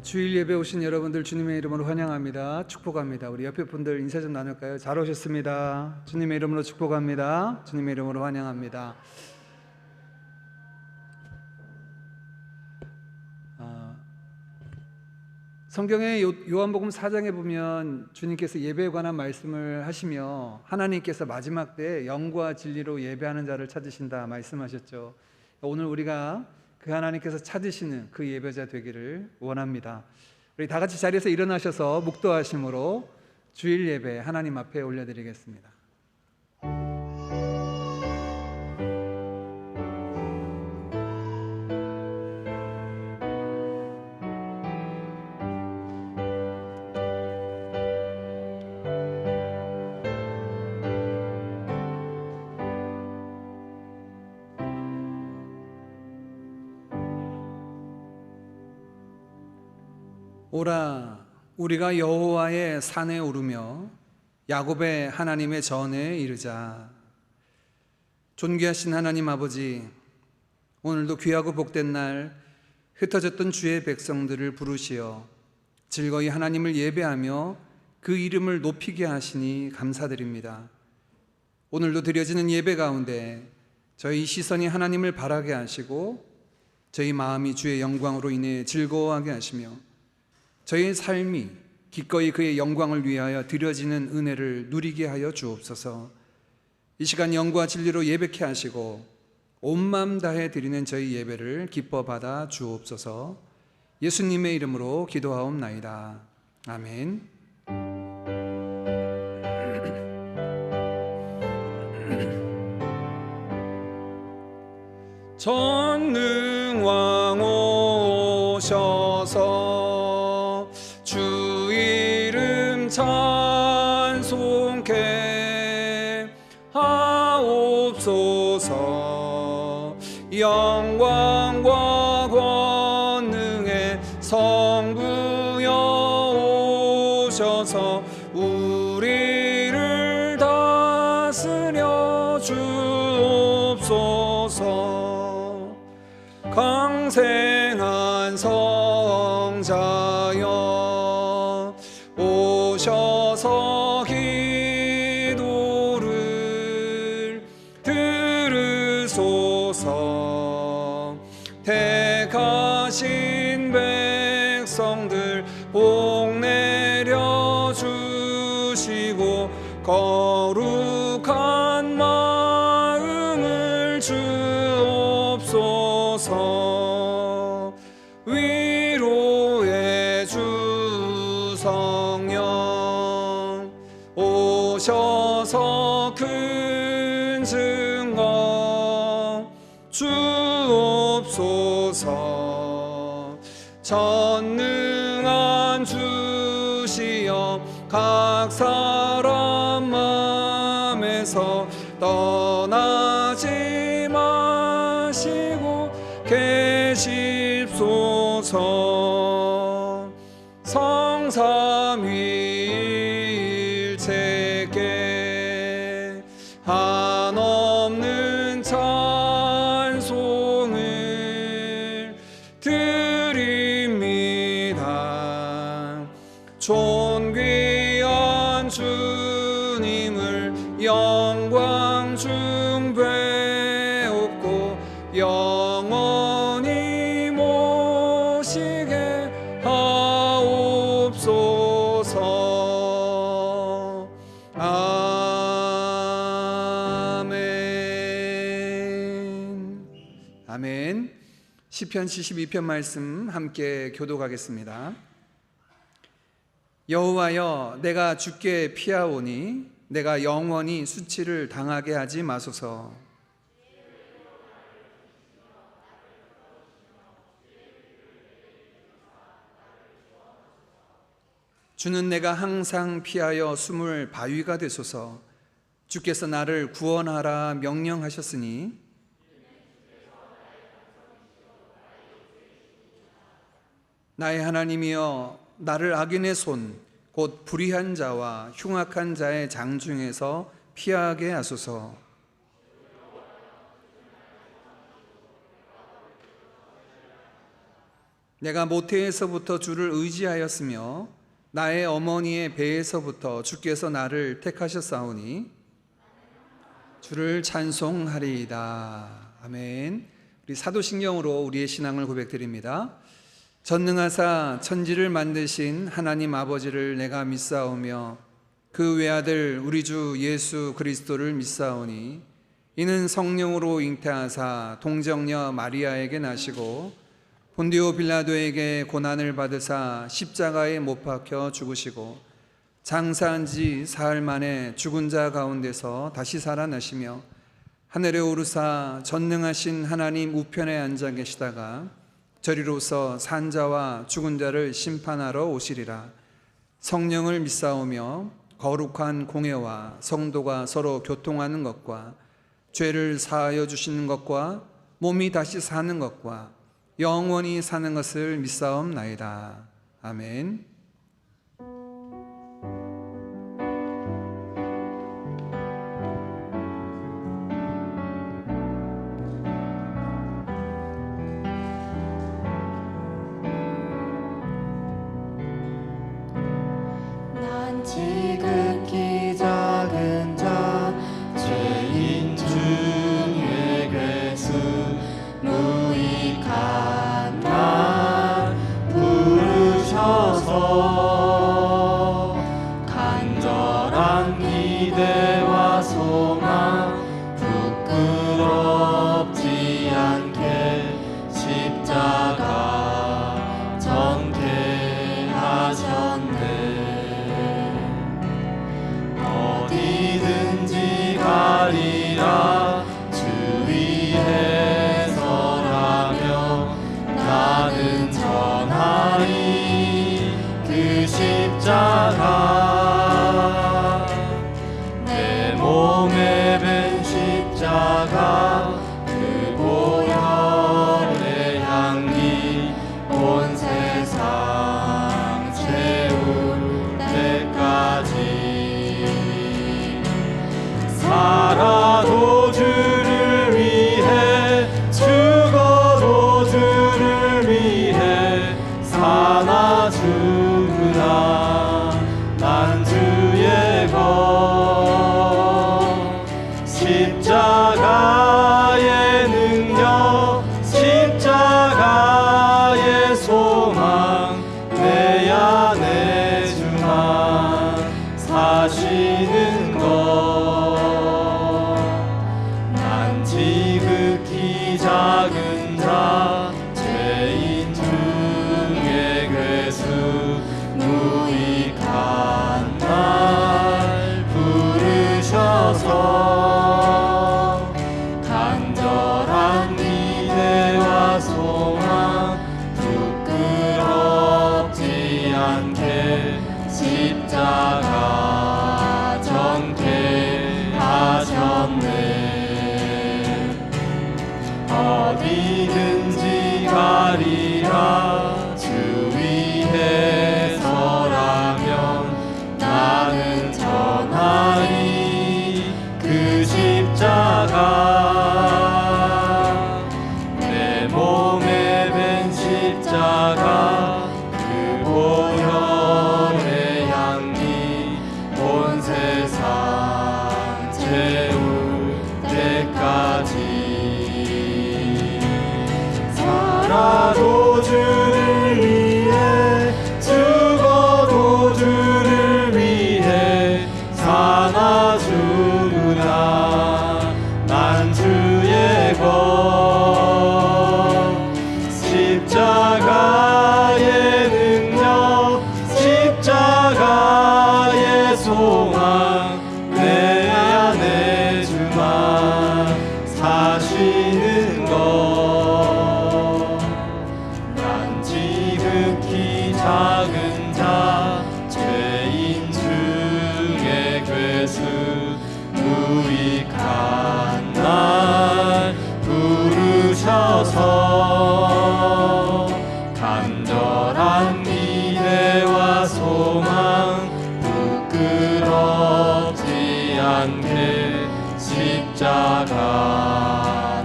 주일 예배 오신 여러분들 주님의 이름으로 환영합니다. 축복합니다. 우리 옆에 분들 인사 좀 나눌까요? 잘 오셨습니다. 주님의 이름으로 축복합니다. 주님의 이름으로 환영합니다. 성경의 요한복음 4장에 보면 주님께서 예배에 관한 말씀을 하시며 하나님께서 마지막 때에 영과 진리로 예배하는 자를 찾으신다 말씀하셨죠. 오늘 우리가 그 하나님께서 찾으시는 그 예배자 되기를 원합니다. 우리 다 같이 자리에서 일어나셔서 묵도하심으로 주일 예배 하나님 앞에 올려드리겠습니다. 오라 우리가 여호와의 산에 오르며 야곱의 하나님의 전에 이르자. 존귀하신 하나님 아버지, 오늘도 귀하고 복된 날 흩어졌던 주의 백성들을 부르시어 즐거이 하나님을 예배하며 그 이름을 높이게 하시니 감사드립니다. 오늘도 드려지는 예배 가운데 저희 시선이 하나님을 바라게 하시고 저희 마음이 주의 영광으로 인해 즐거워하게 하시며 저희의 삶이 기꺼이 그의 영광을 위하여 드려지는 은혜를 누리게 하여 주옵소서. 이 시간 영과 진리로 예배케 하시고 온 마음 다해 드리는 저희 예배를 기뻐 받아 주옵소서. 예수님의 이름으로 기도하옵나이다. 아멘. 전능왕 오셔서 주 이름 찬송케 하옵소서. 영광과 권능의 성부여 오셔서 우리를 다스려 주옵소서. 강생한 성자여 오셔서 기도를 들으소서. 택하신 백성들 복 내려 주시고 거룩한 마음을 주옵소서. 위로의 주 성령 오셔서 큰 증거 주옵소서. 전능한 주시여 각 사람 마음에서 떠나지 마시고 계십소서. 성삼위일체께 한없는 찬송을 드립니다. 존귀한 주님을 영광 중배옵고 영원히 모시게 하옵소서. 아멘. 아멘. 시편 72편 말씀 함께 교독하겠습니다. 여호와여, 내가 주께 피하오니 내가 영원히 수치를 당하게 하지 마소서. 주는 내가 항상 피하여 숨을 바위가 되소서. 주께서 나를 구원하라 명령하셨으니 나의 하나님이여, 나를 악인의 손 곧 불의한 자와 흉악한 자의 장중에서 피하게 하소서. 내가 모태에서부터 주를 의지하였으며 나의 어머니의 배에서부터 주께서 나를 택하셨사오니 주를 찬송하리이다. 아멘. 우리 사도신경으로 우리의 신앙을 고백드립니다. 전능하사 천지를 만드신 하나님 아버지를 내가 믿사오며 그 외아들 우리 주 예수 그리스도를 믿사오니 이는 성령으로 잉태하사 동정녀 마리아에게 나시고 본디오 빌라도에게 고난을 받으사 십자가에 못 박혀 죽으시고 장사한 지 사흘 만에 죽은 자 가운데서 다시 살아나시며 하늘에 오르사 전능하신 하나님 우편에 앉아 계시다가 저리로서 산 자와 죽은 자를 심판하러 오시리라. 성령을 믿사오며 거룩한 공회와 성도가 서로 교통하는 것과 죄를 사하여 주시는 것과 몸이 다시 사는 것과 영원히 사는 것을 믿사옵나이다. 아멘. 난 지극히 작은 자 죄인 중에 괴수 무익한 날 부르셔서 간절한 기대와 소망 부끄럽지 않게 십자가 전개하셨네. 어디든지 가리라 주위에 서라며 나는 전하리 그 십자가 내 몸에 밴 십자가 그 보혈의 향기 온 세상 채울 때까지 살아도 주를 위해 죽어도 주를 위해 사나 죽으나 난 주의 것 십자가의 능력 십자가의 소망 내 안에 주만 사시는 것 난 지극히 작은 자 죄인 중에 괴수 무익한 날 부르셔서 간절한 기대와 소망 부끄럽지 않게 십자가 전개하셨네. 어디든지 가리라 주위에 서라면 나는 전하리 그 십자가 내 몸에 밴 십자가 그 보혈의 향기 온 세상 채울 때까지 살아도 주를 위해 죽어도 주를 위해 사나 죽으나 난 주의 것 십자가의 능력 십자가의 소망 내 안에 주만 사시는 것 난 지극히 작은 자 죄인 중에 괴수 무익한 날 부르셔서 간절한 기대와 소망 부끄럽지 않게 십자가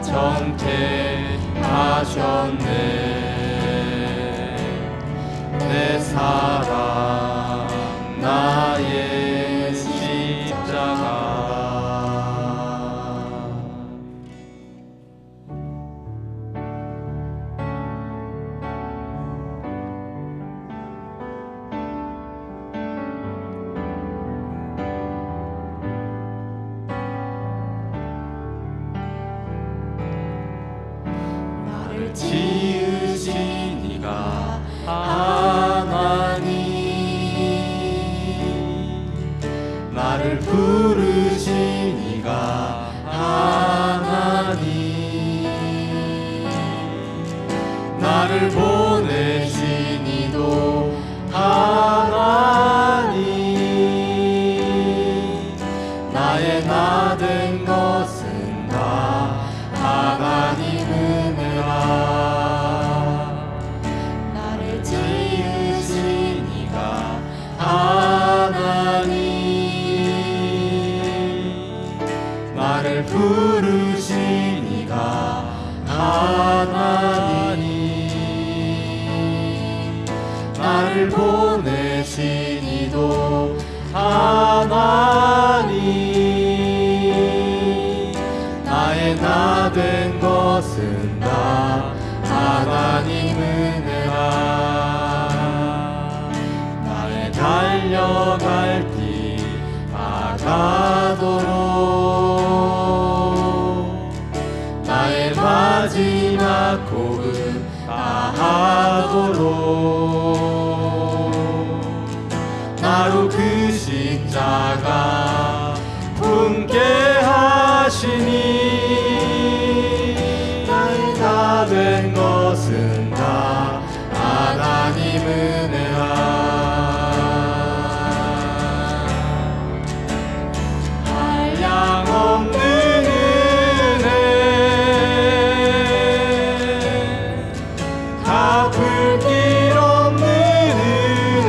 전개하셨네. 사랑 나의 십자가. 나를 지으신 이가 하나님, 나를 부르신 이가 하나님, 나를 보내신 이도 하나님, 나의 나 된 것은 다 하나님 은혜라. 나를 지으신 이가 하나님, 나를 부르신 이가 하나님, 나를 보내신 이도 하나님, 나의 나 된 것은 다 하나님 은혜라. 나의 달려갈 길 다가도록, 나의 마지막 호흡 다하도록, 나로 그 십자가 품게 하시니, 나의 다 된 것은 다 하나님 은혜라. 한량없는 은혜, 갚을 길 없는 은혜,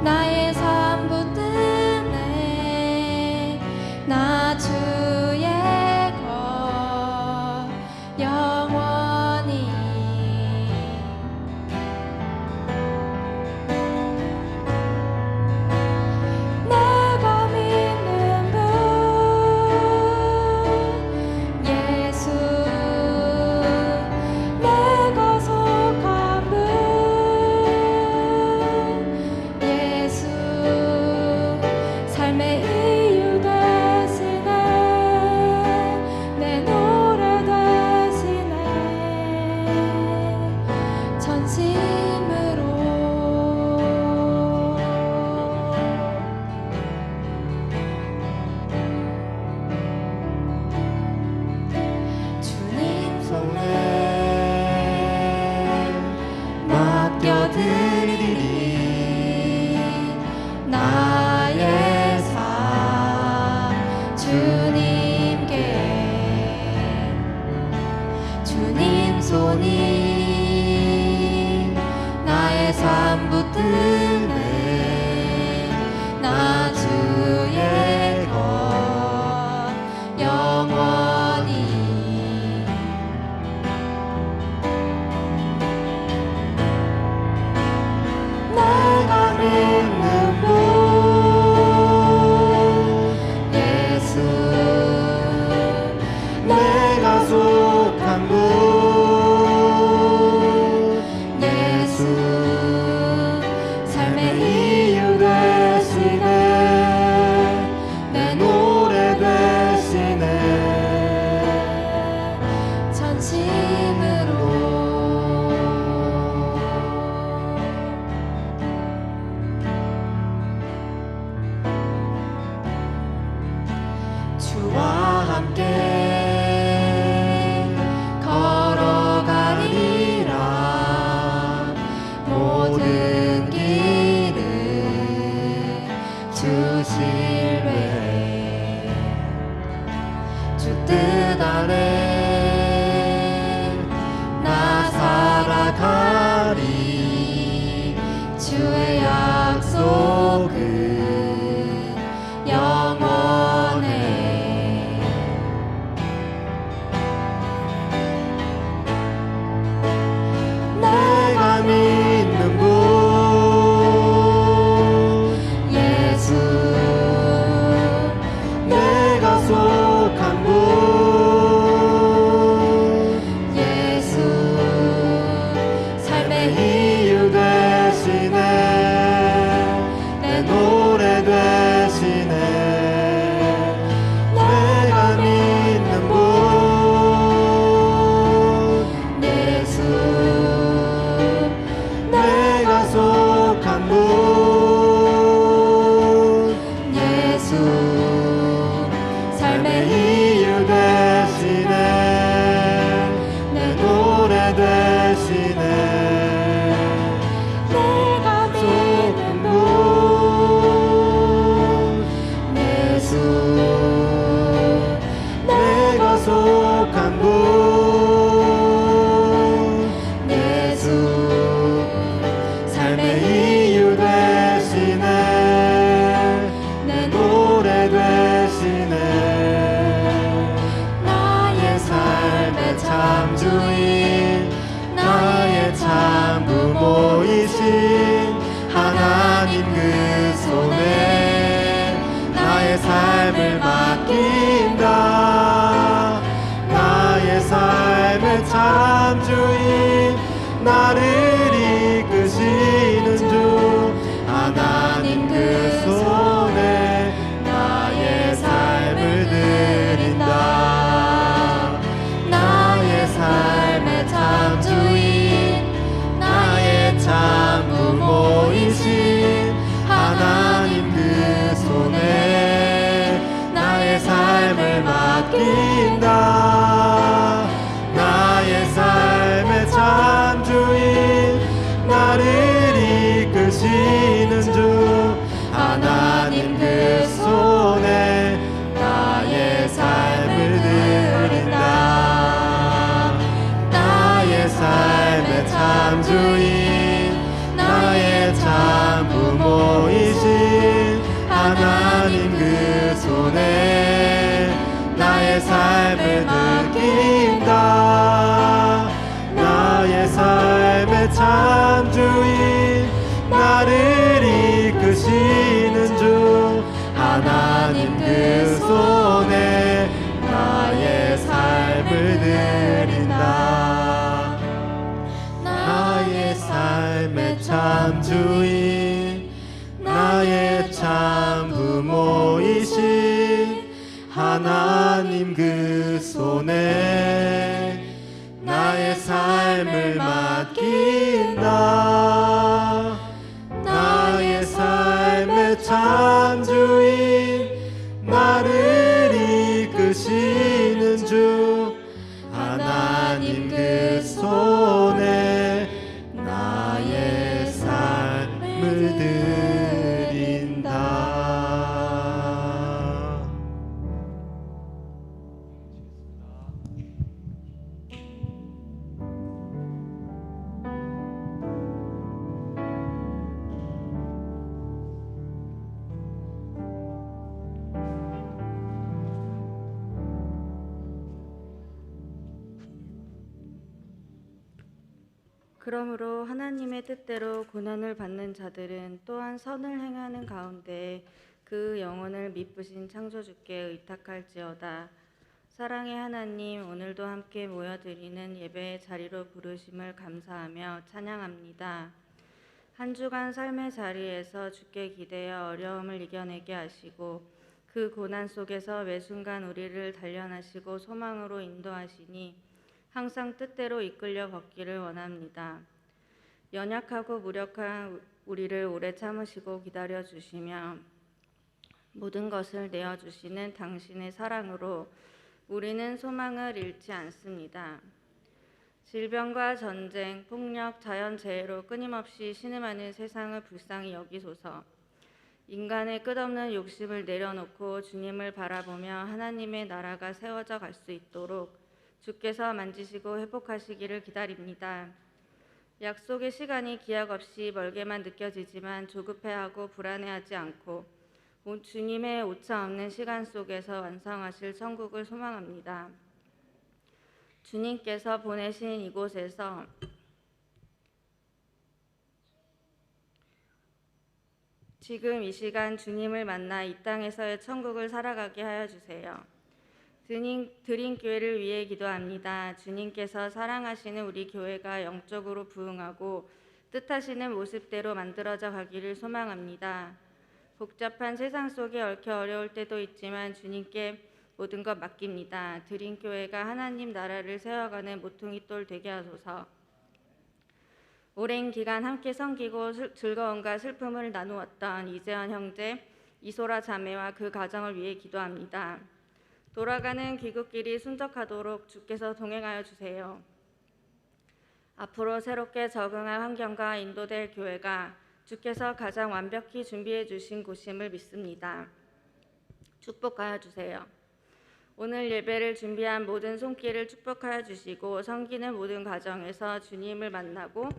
나의 삶 붙드네. 나 주의 것 영원히. 내가 믿는 분 예수, 내가 속한 분 예수, 삶의 이유 되시네. 내 노래 되시네. 전심으로 주님 손에 맡겨드리리. 나의 삶 주님께. 주님 손이 나의 삶 붙드네. 나 주의 것 영원히. 내가 믿는 분 예수, 내가 속한 분 예수, 삶의 이유 되시네. 내 노래 되시네. 전심으로 주와 함께 걸어가리라. 모든 길을 주실래. 주 뜻 아래 나 살아가리. 주의 약속은 영원해. 내가 믿는 분 예수, 내가 속한 분 예수, 삶의 이유 되시네. 내 노래 되시네. 내가 믿는 분 예수, 내가 속한 분 예수, 삶의 이유 되시네. 내 노래 되시네. 내가 믿는 속한 분 예수, 내가 속한 분 예수, 삶의 이유 되시네. 내 노래 되시네. 나의 삶의 참 주인, 나의 참 부모이신 하나님 그 손에 나의 삶을 맡긴다. 나의 삶의 참 주인, 나를 이끄시는 주 하나님 그 손에 나의 삶을 드린다. 나의 삶의 참 주인, 나의 참 부모이신 하나님 그 손에 나의 삶을 맡긴다. 나의 삶의 참 주인, 부모이신 하나님 그 손에 나의 삶을 맡긴다. 나의 삶의 참 주인 나를 이끄시는 주 하나님 그 손에 나의 삶을 드린다. 나의 삶의 참 주인 나의 참 부모이신 하나님 그 손에 나의 삶을 맡긴다. 나의 삶의 참 주인 나를 이끄시는 주 하나님 그 손에 나의 삶을 드린다. 그러므로 하나님의 뜻대로 고난을 받는 자들은 또한 선을 행하는 가운데 그 영혼을 미쁘신 창조주께 의탁할지어다. 사랑의 하나님, 오늘도 함께 모여드리는 예배의 자리로 부르심을 감사하며 찬양합니다. 한 주간 삶의 자리에서 주께 기대어 어려움을 이겨내게 하시고 그 고난 속에서 매 순간 우리를 단련하시고 소망으로 인도하시니 항상 뜻대로 이끌려 걷기를 원합니다. 연약하고 무력한 우리를 오래 참으시고 기다려 주시며 모든 것을 내어주시는 당신의 사랑으로 우리는 소망을 잃지 않습니다. 질병과 전쟁, 폭력, 자연재해로 끊임없이 신음하는 세상을 불쌍히 여기소서. 인간의 끝없는 욕심을 내려놓고 주님을 바라보며 하나님의 나라가 세워져 갈 수 있도록 주께서 만지시고 회복하시기를 기다립니다. 약속의 시간이 기약 없이 멀게만 느껴지지만 조급해하고 불안해하지 않고 주님의 오차 없는 시간 속에서 완성하실 천국을 소망합니다. 주님께서 보내신 이곳에서 지금 이 시간 주님을 만나 이 땅에서의 천국을 살아가게 하여 주세요. 드림 교회를 위해 기도합니다. 주님께서 사랑하시는 우리 교회가 영적으로 부흥하고 뜻하시는 모습대로 만들어져 가기를 소망합니다. 복잡한 세상 속에 얽혀 어려울 때도 있지만 주님께 모든 것 맡깁니다. 드림 교회가 하나님 나라를 세워가는 모퉁이 돌 되게 하소서. 오랜 기간 함께 섬기고 즐거움과 슬픔을 나누었던 이재현 형제, 이소라 자매와 그 가정을 위해 기도합니다. 돌아가는 귀국길이 순적하도록 주께서 동행하여 주세요. 앞으로 새롭게 적응할 환경과 인도될 교회가 주께서 가장 완벽히 준비해 주신 곳임을 믿습니다. 축복하여 주세요. 오늘 예배를 준비한 모든 손길을 축복하여 주시고 섬기는 모든 과정에서 주님을 만나고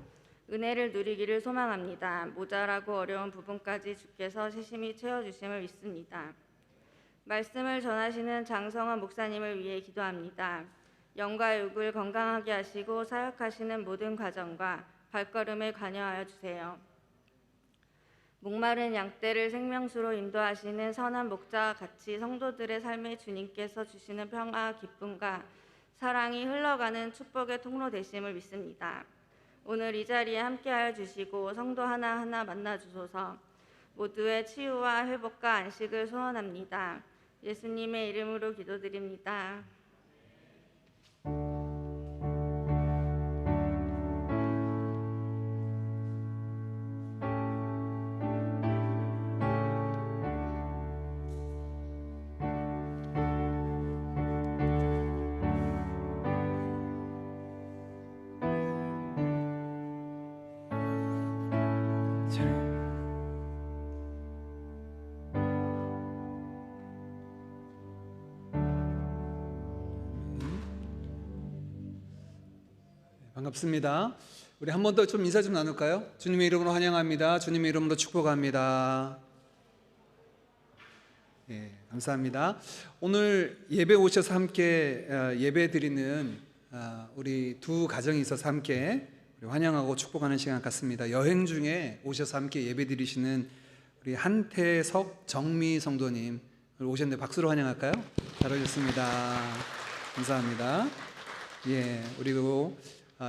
은혜를 누리기를 소망합니다. 모자라고 어려운 부분까지 주께서 세심히 채워주심을 믿습니다. 말씀을 전하시는 장성원 목사님을 위해 기도합니다. 영과 육을 건강하게 하시고 사역하시는 모든 과정과 발걸음에 관여하여 주세요. 목마른 양떼를 생명수로 인도하시는 선한 목자와 같이 성도들의 삶에 주님께서 주시는 평화와 기쁨과 사랑이 흘러가는 축복의 통로 되심을 믿습니다. 오늘 이 자리에 함께하여 주시고 성도 하나하나 만나 주소서. 모두의 치유와 회복과 안식을 소원합니다. 예수님의 이름으로 기도드립니다. 반갑습니다. 우리 한 번 더 좀 인사 좀 나눌까요? 주님의 이름으로 환영합니다. 주님의 이름으로 축복합니다. 예, 감사합니다. 오늘 예배 오셔서 함께 예배 드리는 우리 두 가정이 있어서 함께 우리 환영하고 축복하는 시간 같습니다. 여행 중에 오셔서 함께 예배 드리시는 우리 한태석 정미 성도님 오셨는데 박수로 환영할까요? 잘 오셨습니다. 감사합니다. 예, 그리고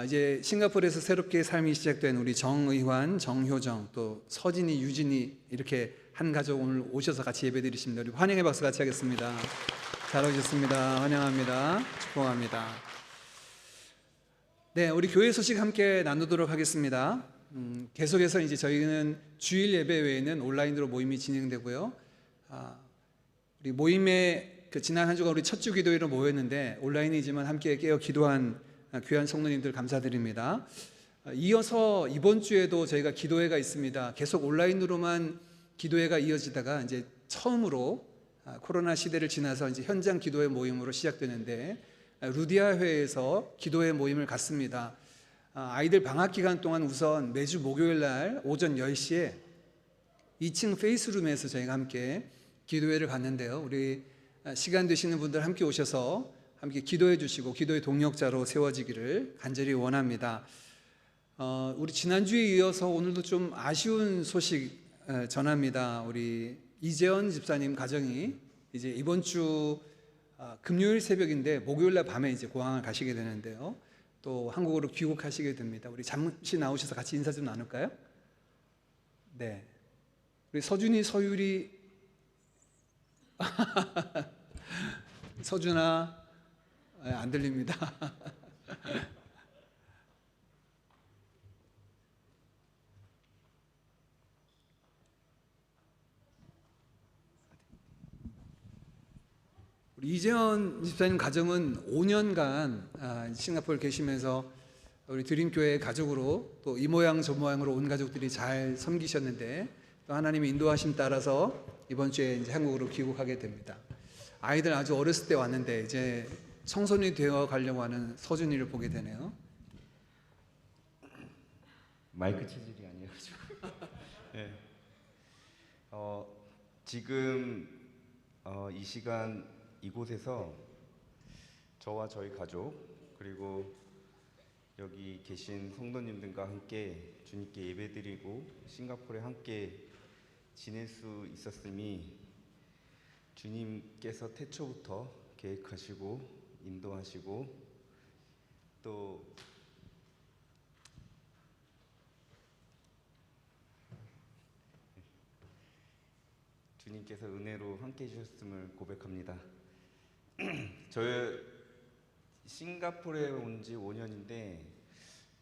이제 싱가포르에서 새롭게 삶이 시작된 우리 정의환, 정효정, 또 서진이, 유진이 이렇게 한 가족 오늘 오셔서 같이 예배 드리십니다. 우리 환영의 박수 같이 하겠습니다. 잘 오셨습니다. 환영합니다. 축복합니다. 네, 우리 교회 소식 함께 나누도록 하겠습니다. 계속해서 이제 저희는 주일 예배 외에는 온라인으로 모임이 진행되고요. 우리 모임에 지난 한 주간 우리 첫 주 기도회로 모였는데 온라인이지만 함께 깨어 기도한 귀한 성도님들 감사드립니다. 이어서 이번 주에도 저희가 기도회가 있습니다. 계속 온라인으로만 기도회가 이어지다가 이제 처음으로 코로나 시대를 지나서 이제 현장 기도회 모임으로 시작되는데 루디아 회에서 기도회 모임을 갖습니다. 아이들 방학 기간 동안 우선 매주 목요일 날 오전 10시에 2층 페이스룸에서 저희가 함께 기도회를 갖는데요. 우리 시간 되시는 분들 함께 오셔서 함께 기도해 주시고 기도의 동력자로 세워지기를 간절히 원합니다. 우리 지난주에 이어서 오늘도 좀 아쉬운 소식 전합니다. 우리 이재원 집사님 가정이 이제 이번 주 금요일 새벽인데 목요일 날 밤에 이제 고향을 가시게 되는데요. 또 한국으로 귀국하시게 됩니다. 우리 잠시 나오셔서 같이 인사 좀 나눌까요? 네. 우리 서준이, 서율이 서준아 안 들립니다. 우리 이재원 집사님 가정은 5년간 싱가포르 계시면서 우리 드림교회 가족으로 또 이 모양 저 모양으로 온 가족들이 잘 섬기셨는데 또 하나님의 인도하심 따라서 이번 주에 이제 한국으로 귀국하게 됩니다. 아이들 아주 어렸을 때 왔는데 이제 청소년이 되어 가려고 하는 서준이를 보게 되네요. 마이크 체질이 아니어가지고. 네. 지금 이 시간 이곳에서 저와 저희 가족 그리고 여기 계신 성도님들과 함께 주님께 예배드리고 싱가포르에 함께 지낼 수 있었음이 주님께서 태초부터 계획하시고 인도하시고 또 주님께서 은혜로 함께 해주셨음을 고백합니다. 저희 싱가포르에 온 지 5년인데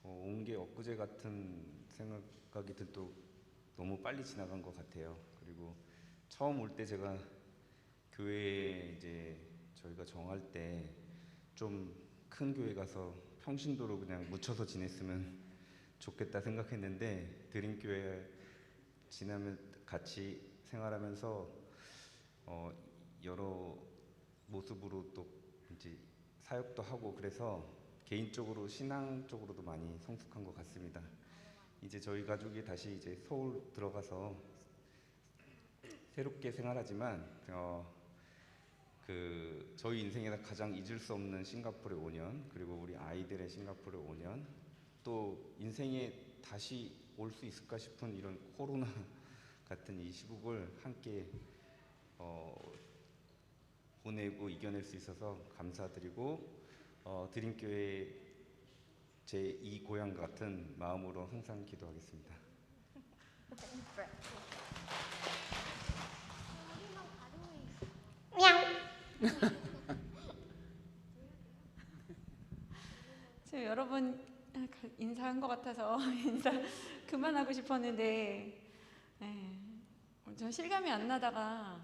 온 게 엊그제 같은 생각이 들도 너무 빨리 지나간 것 같아요. 그리고 처음 올 때 제가 교회에 이제 저희가 정할 때 좀 큰 교회 가서 평신도로 그냥 묻혀서 지냈으면 좋겠다 생각했는데 드림교회 지나면 같이 생활하면서 여러 모습으로 또 이제 사역도 하고 그래서 개인적으로 신앙 쪽으로도 많이 성숙한 것 같습니다. 이제 저희 가족이 다시 이제 서울 들어가서 새롭게 생활하지만 저희 인생에서 가장 잊을 수 없는 싱가포르의 5년 그리고 우리 아이들의 싱가포르의 5년 또 인생에 다시 올 수 있을까 싶은 이런 코로나 같은 이 시국을 함께 보내고 이겨낼 수 있어서 감사드리고 드림교회 제 2고향 같은 마음으로 항상 기도하겠습니다. 지금 여러분 인사한 것 같아서 인사 그만하고 싶었는데 저 실감이 안 나다가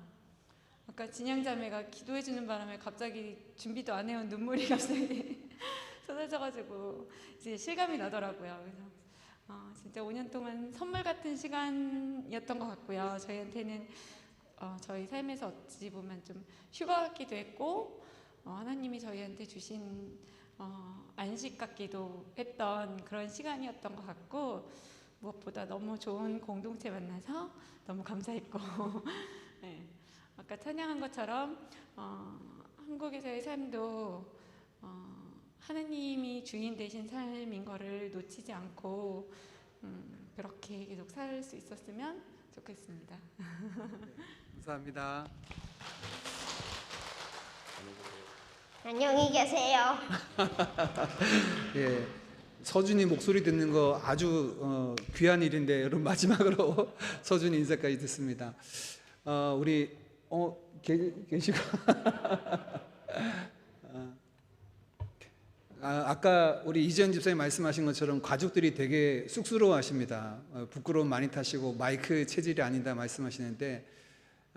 아까 진양자매가 기도해주는 바람에 갑자기 준비도 안 해온 눈물이 갑자기 쏟아져가지고 이제 실감이 나더라고요. 그래서 진짜 5년 동안 선물 같은 시간이었던 것 같고요. 저희한테는 저희 삶에서 어찌 보면 좀 휴가 같기도 했고 하나님이 저희한테 주신 안식 같기도 했던 그런 시간이었던 것 같고, 무엇보다 너무 좋은 공동체 만나서 너무 감사했고 네, 아까 찬양한 것처럼 한국에서의 삶도 하느님이 주인 되신 삶인 거를 놓치지 않고 그렇게 계속 살 수 있었으면 좋겠습니다. 감사합니다. 안녕히 계세요. 예, 서준이 목소리 듣는 거 아주 귀한 일인데 여러분 마지막으로 서준이 인사까지 듣습니다. 우리 계시고 아까 우리 이재현 집사님 말씀하신 것처럼 가족들이 되게 쑥스러워하십니다. 부끄러움 많이 타시고 마이크 체질이 아니다 말씀하시는데,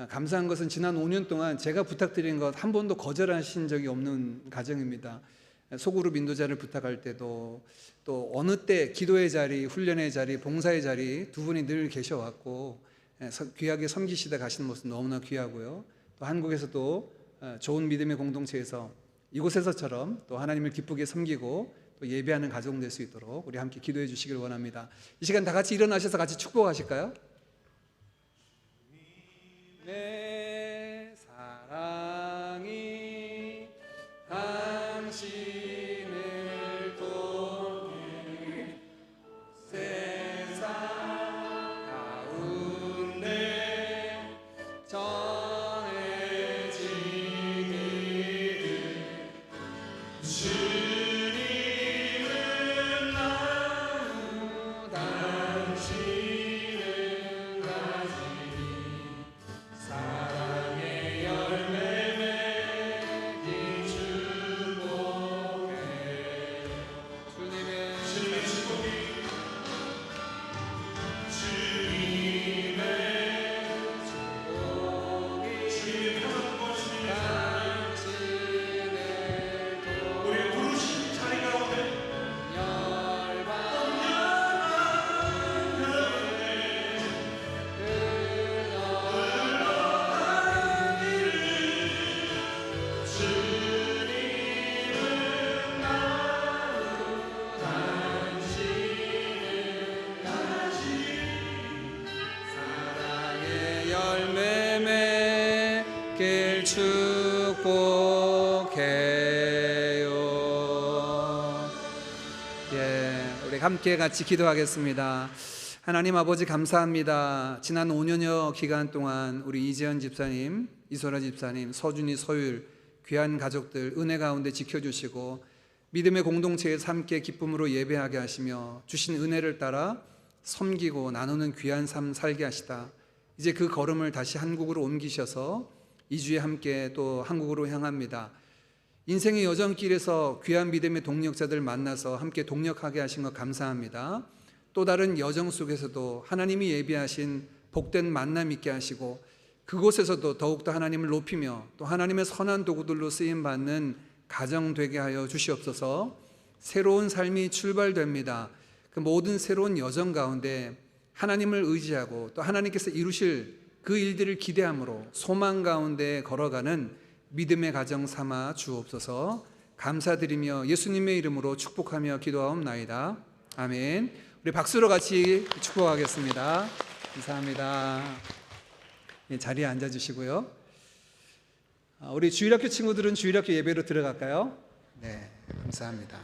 감사한 것은 지난 5년 동안 제가 부탁드린 것 한 번도 거절하신 적이 없는 가정입니다. 소그룹 인도자를 부탁할 때도 또 어느 때 기도의 자리, 훈련의 자리, 봉사의 자리 두 분이 늘 계셔왔고 귀하게 섬기시다 가시는 모습 너무나 귀하고요. 또 한국에서도 좋은 믿음의 공동체에서 이곳에서처럼 또 하나님을 기쁘게 섬기고 또 예배하는 가정 될 수 있도록 우리 함께 기도해 주시길 원합니다. 이 시간 다 같이 일어나셔서 같이 축복하실까요? 내 사랑이 당신을 통해 세상 가운데 전해지기를 주님은 나무 당신은 가지니 사랑의 열매 맺기 축복해. 주님의 축복이 우리 부르신 자리 가운데 사랑의 열매 맺길 축복해요. 우리 함께 같이 기도하겠습니다. 하나님 아버지 감사합니다. 지난 5년여 기간 동안 우리 이재현 집사님, 이소라 집사님, 서준이, 서율 귀한 가족들 은혜 가운데 지켜주시고 믿음의 공동체에서 함께 기쁨으로 예배하게 하시며 주신 은혜를 따라 섬기고 나누는 귀한 삶 살게 하시다. 이제 그 걸음을 다시 한국으로 옮기셔서 2주에 함께 또 한국으로 향합니다. 인생의 여정길에서 귀한 믿음의 동력자들 만나서 함께 동력하게 하신 것 감사합니다. 또 다른 여정 속에서도 하나님이 예비하신 복된 만남 있게 하시고 그곳에서도 더욱더 하나님을 높이며 또 하나님의 선한 도구들로 쓰임받는 가정 되게 하여 주시옵소서. 새로운 삶이 출발됩니다. 그 모든 새로운 여정 가운데 하나님을 의지하고 또 하나님께서 이루실 그 일들을 기대함으로 소망 가운데 걸어가는 믿음의 가정 삼아 주옵소서. 감사드리며 예수님의 이름으로 축복하며 기도하옵나이다. 아멘. 우리 박수로 같이 축복하겠습니다. 감사합니다. 자리에 앉아주시고요. 우리 주일학교 친구들은 주일학교 예배로 들어갈까요? 네, 감사합니다.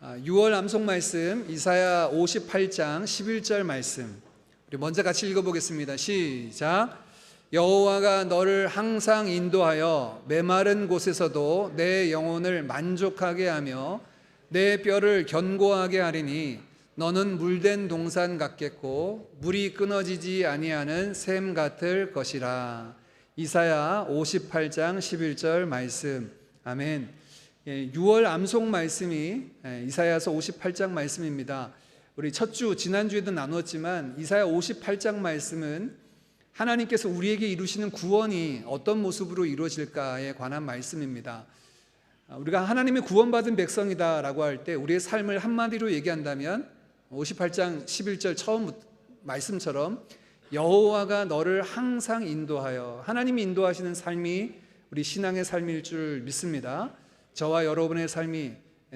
6월 암송 말씀 이사야 58장 11절 말씀 우리 먼저 같이 읽어보겠습니다. 시작. 여호와가 너를 항상 인도하여 메마른 곳에서도 내 영혼을 만족하게 하며 내 뼈를 견고하게 하리니 너는 물된 동산 같겠고 물이 끊어지지 아니하는 샘 같을 것이라. 이사야 58장 11절 말씀. 아멘. 6월 암송 말씀이 이사야서 58장 말씀입니다. 우리 첫 주 지난주에도 나누었지만 이사야 58장 말씀은 하나님께서 우리에게 이루시는 구원이 어떤 모습으로 이루어질까에 관한 말씀입니다. 우리가 하나님의 구원받은 백성이다라고 할 때 우리의 삶을 한마디로 얘기한다면 58장 11절 처음 말씀처럼 여호와가 너를 항상 인도하여, 하나님이 인도하시는 삶이 우리 신앙의 삶일 줄 믿습니다. 저와 여러분의 삶이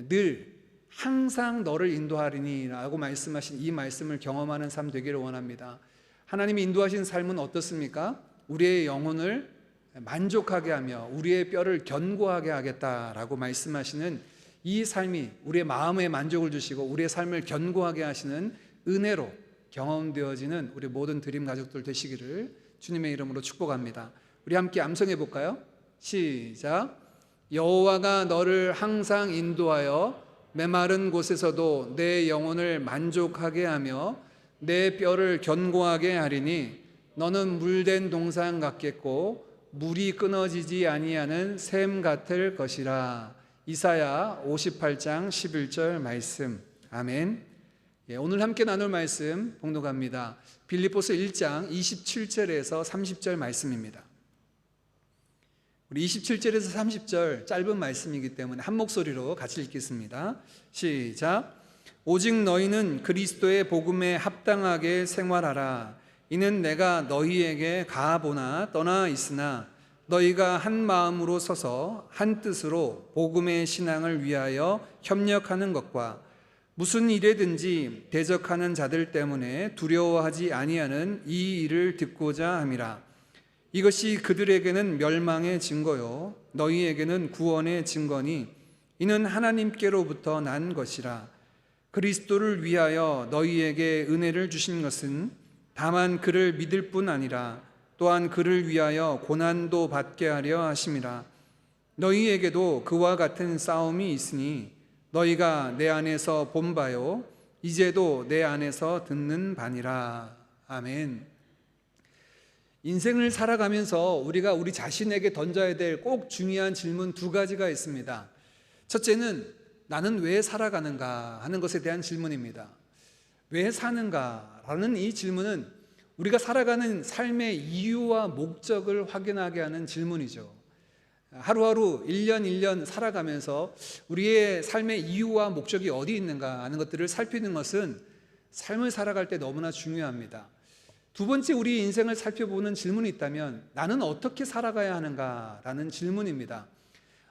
늘 항상 너를 인도하리니 라고 말씀하신 이 말씀을 경험하는 삶 되기를 원합니다. 하나님이 인도하신 삶은 어떻습니까? 우리의 영혼을 만족하게 하며 우리의 뼈를 견고하게 하겠다라고 말씀하시는 이 삶이 우리의 마음에 만족을 주시고 우리의 삶을 견고하게 하시는 은혜로 경험되어지는 우리 모든 드림 가족들 되시기를 주님의 이름으로 축복합니다. 우리 함께 암송해 볼까요? 시작. 여호와가 너를 항상 인도하여 메마른 곳에서도 내 영혼을 만족하게 하며 내 뼈를 견고하게 하리니 너는 물된 동산 같겠고 물이 끊어지지 아니하는 샘 같을 것이라. 이사야 58장 11절 말씀. 아멘. 오늘 함께 나눌 말씀 봉독합니다. 빌립보서 1장 27절에서 30절 말씀입니다. 우리 27절에서 30절 짧은 말씀이기 때문에 한 목소리로 같이 읽겠습니다. 시작. 오직 너희는 그리스도의 복음에 합당하게 생활하라. 이는 내가 너희에게 가보나 떠나 있으나 너희가 한 마음으로 서서 한 뜻으로 복음의 신앙을 위하여 협력하는 것과 무슨 일에든지 대적하는 자들 때문에 두려워하지 아니하는 이 일을 듣고자 함이라. 이것이 그들에게는 멸망의 증거요 너희에게는 구원의 증거니 이는 하나님께로부터 난 것이라. 그리스도를 위하여 너희에게 은혜를 주신 것은 다만 그를 믿을 뿐 아니라 또한 그를 위하여 고난도 받게 하려 하심이라. 너희에게도 그와 같은 싸움이 있으니 너희가 내 안에서 본 바요 이제도 내 안에서 듣는 바니라. 아멘. 인생을 살아가면서 우리가 우리 자신에게 던져야 될 꼭 중요한 질문 두 가지가 있습니다. 첫째는 나는 왜 살아가는가 하는 것에 대한 질문입니다. 왜 사는가 라는 이 질문은 우리가 살아가는 삶의 이유와 목적을 확인하게 하는 질문이죠. 하루하루 1년 1년 살아가면서 우리의 삶의 이유와 목적이 어디 있는가 하는 것들을 살피는 것은 삶을 살아갈 때 너무나 중요합니다. 두 번째 우리 인생을 살펴보는 질문이 있다면 나는 어떻게 살아가야 하는가라는 질문입니다.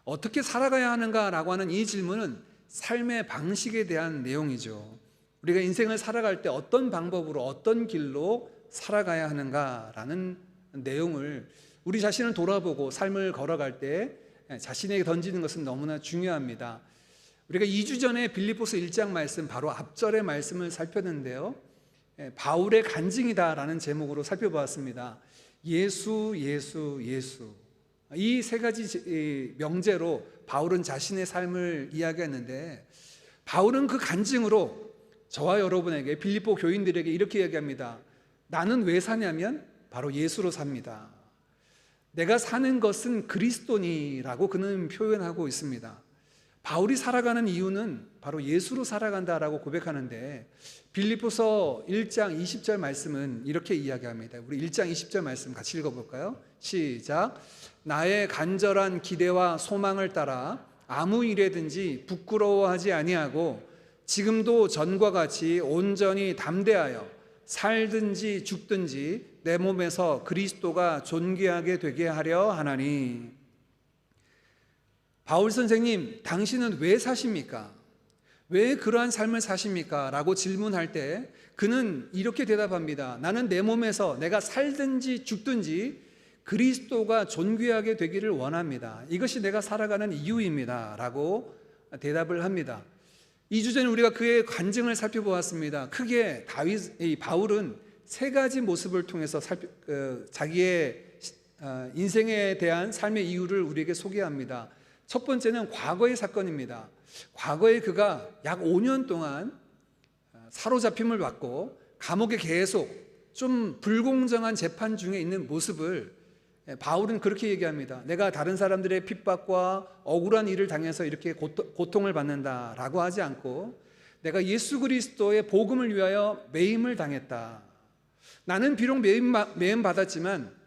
어떻게 살아가야 하는가라고 하는 이 질문은 삶의 방식에 대한 내용이죠. 우리가 인생을 살아갈 때 어떤 방법으로 어떤 길로 살아가야 하는가라는 내용을 우리 자신을 돌아보고 삶을 걸어갈 때 자신에게 던지는 것은 너무나 중요합니다. 우리가 2주 전에 빌립보서 1장 말씀 바로 앞절의 말씀을 살폈는데요, 바울의 간증이다라는 제목으로 살펴보았습니다. 예수, 예수, 예수. 이 세 가지 명제로 바울은 자신의 삶을 이야기했는데 바울은 그 간증으로 저와 여러분에게 빌립보 교인들에게 이렇게 얘기합니다. 나는 왜 사냐면 바로 예수로 삽니다. 내가 사는 것은 그리스도니라고 그는 표현하고 있습니다. 바울이 살아가는 이유는 바로 예수로 살아간다라고 고백하는데 빌립보서 1장 20절 말씀은 이렇게 이야기합니다. 우리 1장 20절 말씀 같이 읽어볼까요? 시작. 나의 간절한 기대와 소망을 따라 아무 일에든지 부끄러워하지 아니하고 지금도 전과 같이 온전히 담대하여 살든지 죽든지 내 몸에서 그리스도가 존귀하게 되게 하려 하나니. 바울 선생님, 당신은 왜 사십니까? 왜 그러한 삶을 사십니까? 라고 질문할 때 그는 이렇게 대답합니다. 나는 내 몸에서 내가 살든지 죽든지 그리스도가 존귀하게 되기를 원합니다. 이것이 내가 살아가는 이유입니다. 라고 대답을 합니다. 2주 전에 우리가 그의 간증을 살펴보았습니다. 크게 바울은 세 가지 모습을 통해서 자기의 인생에 대한 삶의 이유를 우리에게 소개합니다. 첫 번째는 과거의 사건입니다. 과거에 그가 약 5년 동안 사로잡힘을 받고 감옥에 계속 좀 불공정한 재판 중에 있는 모습을 바울은 그렇게 얘기합니다. 내가 다른 사람들의 핍박과 억울한 일을 당해서 이렇게 고통을 받는다라고 하지 않고 내가 예수 그리스도의 복음을 위하여 매임을 당했다. 나는 비록 매임 받았지만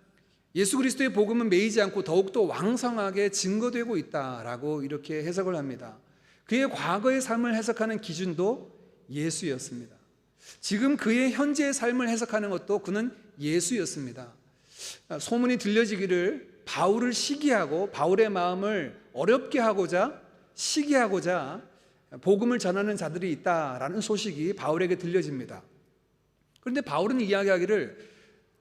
예수 그리스도의 복음은 매이지 않고 더욱더 왕성하게 증거되고 있다라고 이렇게 해석을 합니다. 그의 과거의 삶을 해석하는 기준도 예수였습니다. 지금 그의 현재의 삶을 해석하는 것도 그는 예수였습니다. 소문이 들려지기를 바울을 시기하고 바울의 마음을 어렵게 하고자 시기하고자 복음을 전하는 자들이 있다라는 소식이 바울에게 들려집니다. 그런데 바울은 이야기하기를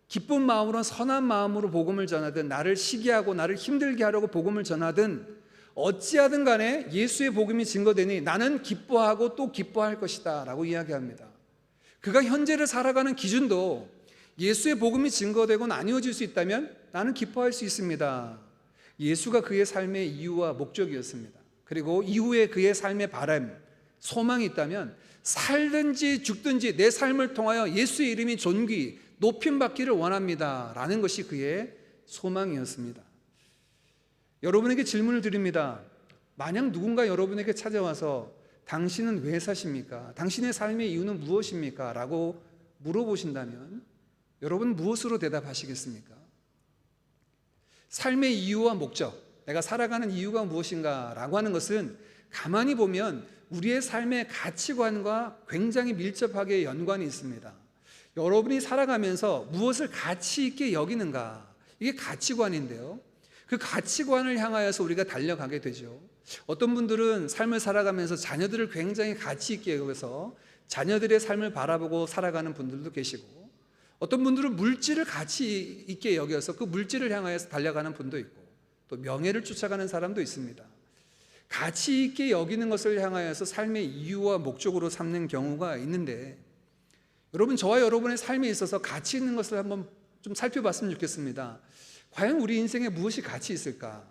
기쁜 마음으로 선한 마음으로 복음을 전하든 나를 시기하고 나를 힘들게 하려고 복음을 전하든 어찌하든 간에 예수의 복음이 증거되니 나는 기뻐하고 또 기뻐할 것이다 라고 이야기합니다. 그가 현재를 살아가는 기준도 예수의 복음이 증거되고 나뉘어질 수 있다면 나는 기뻐할 수 있습니다. 예수가 그의 삶의 이유와 목적이었습니다. 그리고 이후에 그의 삶의 바람, 소망이 있다면 살든지 죽든지 내 삶을 통하여 예수의 이름이 존귀, 높임받기를 원합니다 라는 것이 그의 소망이었습니다. 여러분에게 질문을 드립니다. 만약 누군가 여러분에게 찾아와서 당신은 왜 사십니까? 당신의 삶의 이유는 무엇입니까? 라고 물어보신다면 여러분 무엇으로 대답하시겠습니까? 삶의 이유와 목적, 내가 살아가는 이유가 무엇인가 라고 하는 것은 가만히 보면 우리의 삶의 가치관과 굉장히 밀접하게 연관이 있습니다. 여러분이 살아가면서 무엇을 가치 있게 여기는가, 이게 가치관인데요, 그 가치관을 향하여서 우리가 달려가게 되죠. 어떤 분들은 삶을 살아가면서 자녀들을 굉장히 가치 있게 여겨서 자녀들의 삶을 바라보고 살아가는 분들도 계시고, 어떤 분들은 물질을 가치 있게 여겨서 그 물질을 향하여서 달려가는 분도 있고, 또 명예를 쫓아가는 사람도 있습니다. 가치 있게 여기는 것을 향하여서 삶의 이유와 목적으로 삼는 경우가 있는데, 여러분, 저와 여러분의 삶에 있어서 가치 있는 것을 한번 좀 살펴봤으면 좋겠습니다. 과연 우리 인생에 무엇이 가치 있을까?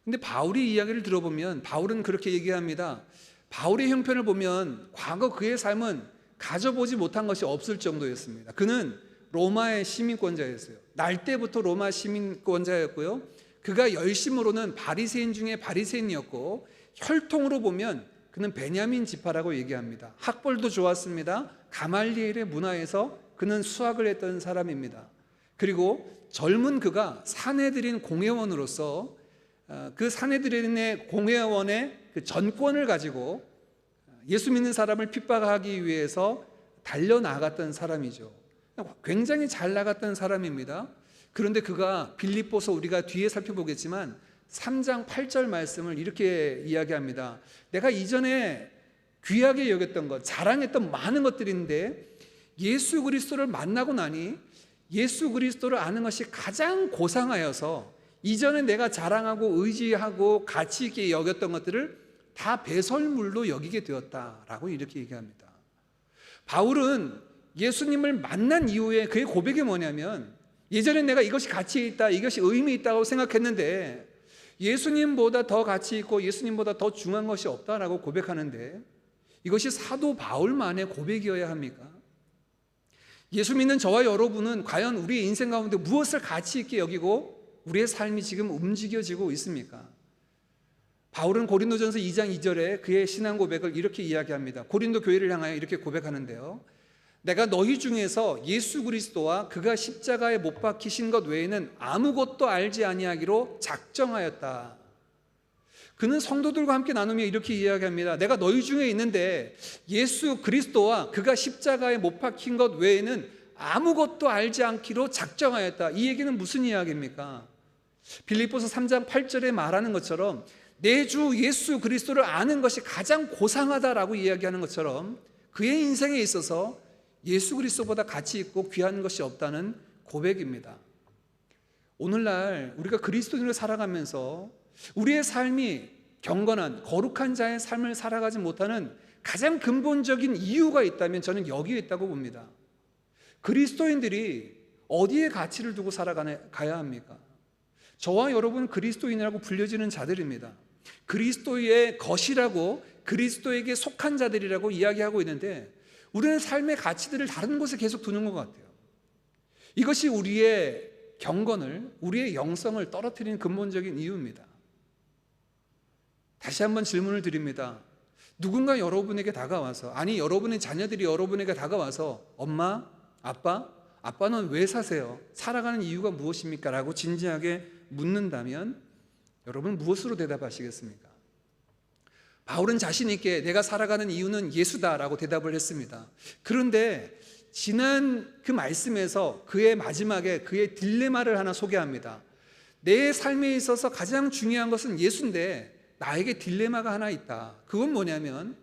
근데 바울이 이야기를 들어보면 바울은 그렇게 얘기합니다. 바울의 형편을 보면 과거 그의 삶은 가져보지 못한 것이 없을 정도였습니다. 그는 로마의 시민권자였어요. 날 때부터 로마 시민권자였고요, 그가 열심으로는 바리새인 중에 바리새인이었고, 혈통으로 보면 그는 베냐민 지파라고 얘기합니다. 학벌도 좋았습니다. 가말리엘의 문화에서 그는 수학을 했던 사람입니다. 그리고 젊은 그가 사내들인 공회원으로서 그 사내들인의 공회원의 그 전권을 가지고 예수 믿는 사람을 핍박하기 위해서 달려나갔던 사람이죠. 굉장히 잘 나갔던 사람입니다. 그런데 그가 빌립보서, 우리가 뒤에 살펴보겠지만 3장 8절 말씀을 이렇게 이야기합니다. 내가 이전에 귀하게 여겼던 것, 자랑했던 많은 것들인데 예수 그리스도를 만나고 나니 예수 그리스도를 아는 것이 가장 고상하여서 이전에 내가 자랑하고 의지하고 가치 있게 여겼던 것들을 다 배설물로 여기게 되었다라고 이렇게 얘기합니다. 바울은 예수님을 만난 이후에 그의 고백이 뭐냐면, 예전에 내가 이것이 가치 있다, 이것이 의미 있다고 생각했는데 예수님보다 더 가치 있고 예수님보다 더 중요한 것이 없다라고 고백하는데, 이것이 사도 바울만의 고백이어야 합니까? 예수 믿는 저와 여러분은 과연 우리의 인생 가운데 무엇을 가치 있게 여기고 우리의 삶이 지금 움직여지고 있습니까? 바울은 고린도전서 2장 2절에 그의 신앙 고백을 이렇게 이야기합니다. 고린도 교회를 향하여 이렇게 고백하는데요, 내가 너희 중에서 예수 그리스도와 그가 십자가에 못 박히신 것 외에는 아무것도 알지 아니하기로 작정하였다. 그는 성도들과 함께 나누며 이렇게 이야기합니다. 내가 너희 중에 있는데 예수 그리스도와 그가 십자가에 못 박힌 것 외에는 아무것도 알지 않기로 작정하였다. 이 얘기는 무슨 이야기입니까? 빌립보서 3장 8절에 말하는 것처럼 내 주 예수 그리스도를 아는 것이 가장 고상하다라고 이야기하는 것처럼 그의 인생에 있어서 예수 그리스도보다 가치 있고 귀한 것이 없다는 고백입니다. 오늘날 우리가 그리스도인으로 살아가면서 우리의 삶이 경건한 거룩한 자의 삶을 살아가지 못하는 가장 근본적인 이유가 있다면 저는 여기에 있다고 봅니다. 그리스도인들이 어디에 가치를 두고 살아가야 합니까? 저와 여러분 그리스도인이라고 불려지는 자들입니다. 그리스도의 것이라고, 그리스도에게 속한 자들이라고 이야기하고 있는데 우리는 삶의 가치들을 다른 곳에 계속 두는 것 같아요. 이것이 우리의 경건을, 우리의 영성을 떨어뜨리는 근본적인 이유입니다. 다시 한번 질문을 드립니다. 누군가 여러분에게 다가와서, 아니 여러분의 자녀들이 여러분에게 다가와서 엄마, 아빠는 왜 사세요? 살아가는 이유가 무엇입니까? 라고 진지하게 묻는다면 여러분 무엇으로 대답하시겠습니까? 바울은 자신 있게 내가 살아가는 이유는 예수다라고 대답을 했습니다. 그런데 지난 그 말씀에서 그의 마지막에 그의 딜레마를 하나 소개합니다. 내 삶에 있어서 가장 중요한 것은 예수인데 나에게 딜레마가 하나 있다. 그건 뭐냐면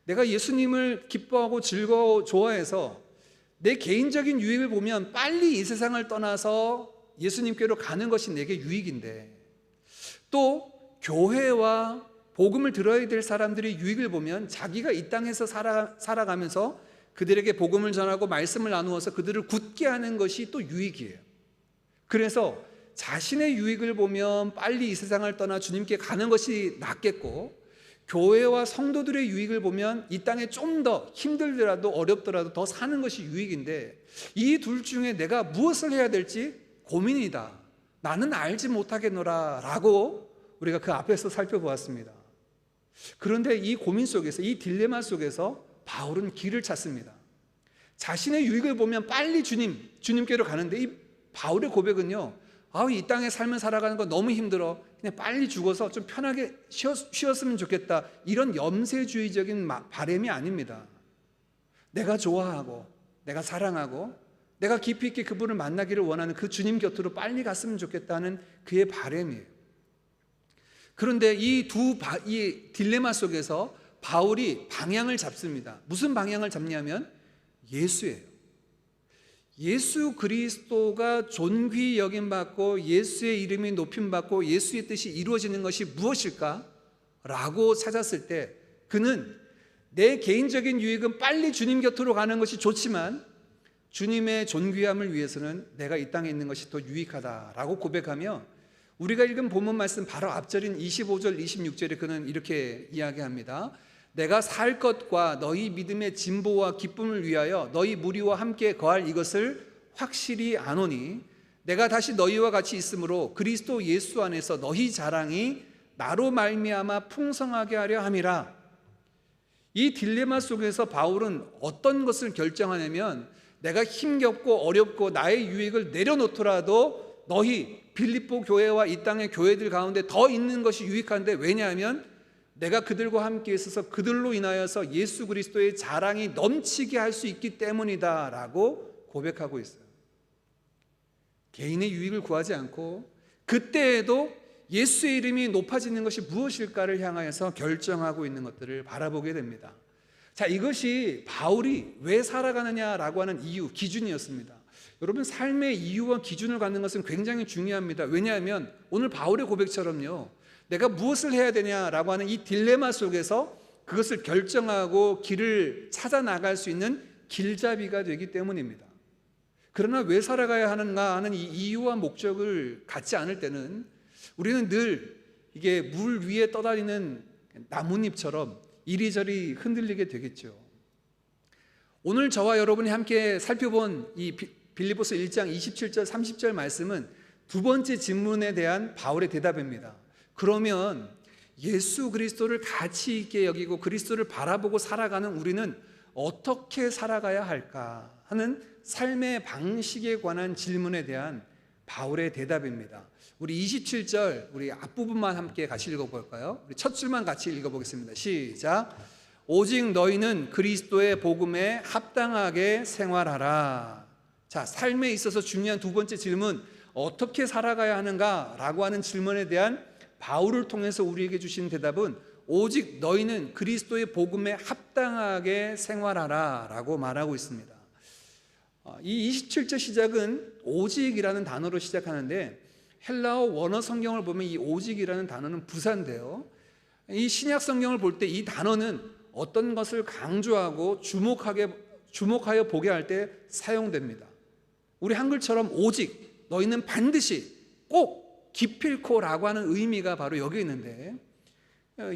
내가 예수님을 기뻐하고 즐거워 좋아해서 내 개인적인 유익을 보면 빨리 이 세상을 떠나서 예수님께로 가는 것이 내게 유익인데, 또 교회와 복음을 들어야 될 사람들의 유익을 보면 자기가 이 땅에서 살아가면서 그들에게 복음을 전하고 말씀을 나누어서 그들을 굳게 하는 것이 또 유익이에요. 그래서 자신의 유익을 보면 빨리 이 세상을 떠나 주님께 가는 것이 낫겠고, 교회와 성도들의 유익을 보면 이 땅에 좀 더 힘들더라도 어렵더라도 더 사는 것이 유익인데, 이 둘 중에 내가 무엇을 해야 될지 고민이다. 나는 알지 못하겠노라 라고 우리가 그 앞에서 살펴보았습니다. 그런데 이 고민 속에서, 이 딜레마 속에서 바울은 길을 찾습니다. 자신의 유익을 보면 빨리 주님께로 가는데, 이 바울의 고백은요, 이 땅의 삶을 살아가는 거 너무 힘들어, 그냥 빨리 죽어서 좀 편하게 쉬었으면 좋겠다, 이런 염세주의적인 바람이 아닙니다. 내가 좋아하고 내가 사랑하고 내가 깊이 있게 그분을 만나기를 원하는 그 주님 곁으로 빨리 갔으면 좋겠다는 그의 바람이에요. 그런데 이 딜레마 속에서 바울이 방향을 잡습니다. 무슨 방향을 잡냐면 예수예요. 예수 그리스도가 존귀 여김받고 예수의 이름이 높임받고 예수의 뜻이 이루어지는 것이 무엇일까? 라고 찾았을 때 그는 내 개인적인 유익은 빨리 주님 곁으로 가는 것이 좋지만 주님의 존귀함을 위해서는 내가 이 땅에 있는 것이 더 유익하다라고 고백하며, 우리가 읽은 본문 말씀 바로 앞절인 25절 26절에 그는 이렇게 이야기합니다. 내가 살 것과 너희 믿음의 진보와 기쁨을 위하여 너희 무리와 함께 거할 이것을 확실히 아노니 내가 다시 너희와 같이 있으므로 그리스도 예수 안에서 너희 자랑이 나로 말미암아 풍성하게 하려 함이라. 이 딜레마 속에서 바울은 어떤 것을 결정하냐면, 내가 힘겹고 어렵고 나의 유익을 내려놓더라도 너희 빌립보 교회와 이 땅의 교회들 가운데 더 있는 것이 유익한데, 왜냐하면 내가 그들과 함께 있어서 그들로 인하여서 예수 그리스도의 자랑이 넘치게 할 수 있기 때문이다 라고 고백하고 있어요. 개인의 유익을 구하지 않고 그때에도 예수의 이름이 높아지는 것이 무엇일까를 향하여서 결정하고 있는 것들을 바라보게 됩니다. 자, 이것이 바울이 왜 살아가느냐라고 하는 이유, 기준이었습니다. 여러분, 삶의 이유와 기준을 갖는 것은 굉장히 중요합니다. 왜냐하면 오늘 바울의 고백처럼요, 내가 무엇을 해야 되냐라고 하는 이 딜레마 속에서 그것을 결정하고 길을 찾아 나갈 수 있는 길잡이가 되기 때문입니다. 그러나 왜 살아가야 하는가 하는 이 이유와 목적을 갖지 않을 때는 우리는 늘 이게 물 위에 떠다니는 나뭇잎처럼 이리저리 흔들리게 되겠죠. 오늘 저와 여러분이 함께 살펴본 이 빌립보서 1장 27절 30절 말씀은 두 번째 질문에 대한 바울의 대답입니다. 그러면 예수 그리스도를 가치 있게 여기고 그리스도를 바라보고 살아가는 우리는 어떻게 살아가야 할까 하는 삶의 방식에 관한 질문에 대한 바울의 대답입니다. 우리 27절 우리 앞부분만 함께 같이 읽어볼까요? 우리 첫 줄만 같이 읽어보겠습니다. 시작. 오직 너희는 그리스도의 복음에 합당하게 생활하라. 자, 삶에 있어서 중요한 두 번째 질문, 어떻게 살아가야 하는가라고 하는 질문에 대한 바울을 통해서 우리에게 주신 대답은 오직 너희는 그리스도의 복음에 합당하게 생활하라 라고 말하고 있습니다. 이 27절 시작은 오직이라는 단어로 시작하는데, 헬라어 원어 성경을 보면 이 오직이라는 단어는 부사인데요, 이 신약 성경을 볼 때 이 단어는 어떤 것을 강조하고 주목하여 보게 할 때 사용됩니다. 우리 한글처럼 오직, 너희는 반드시, 꼭, 기필코라고 하는 의미가 바로 여기 있는데,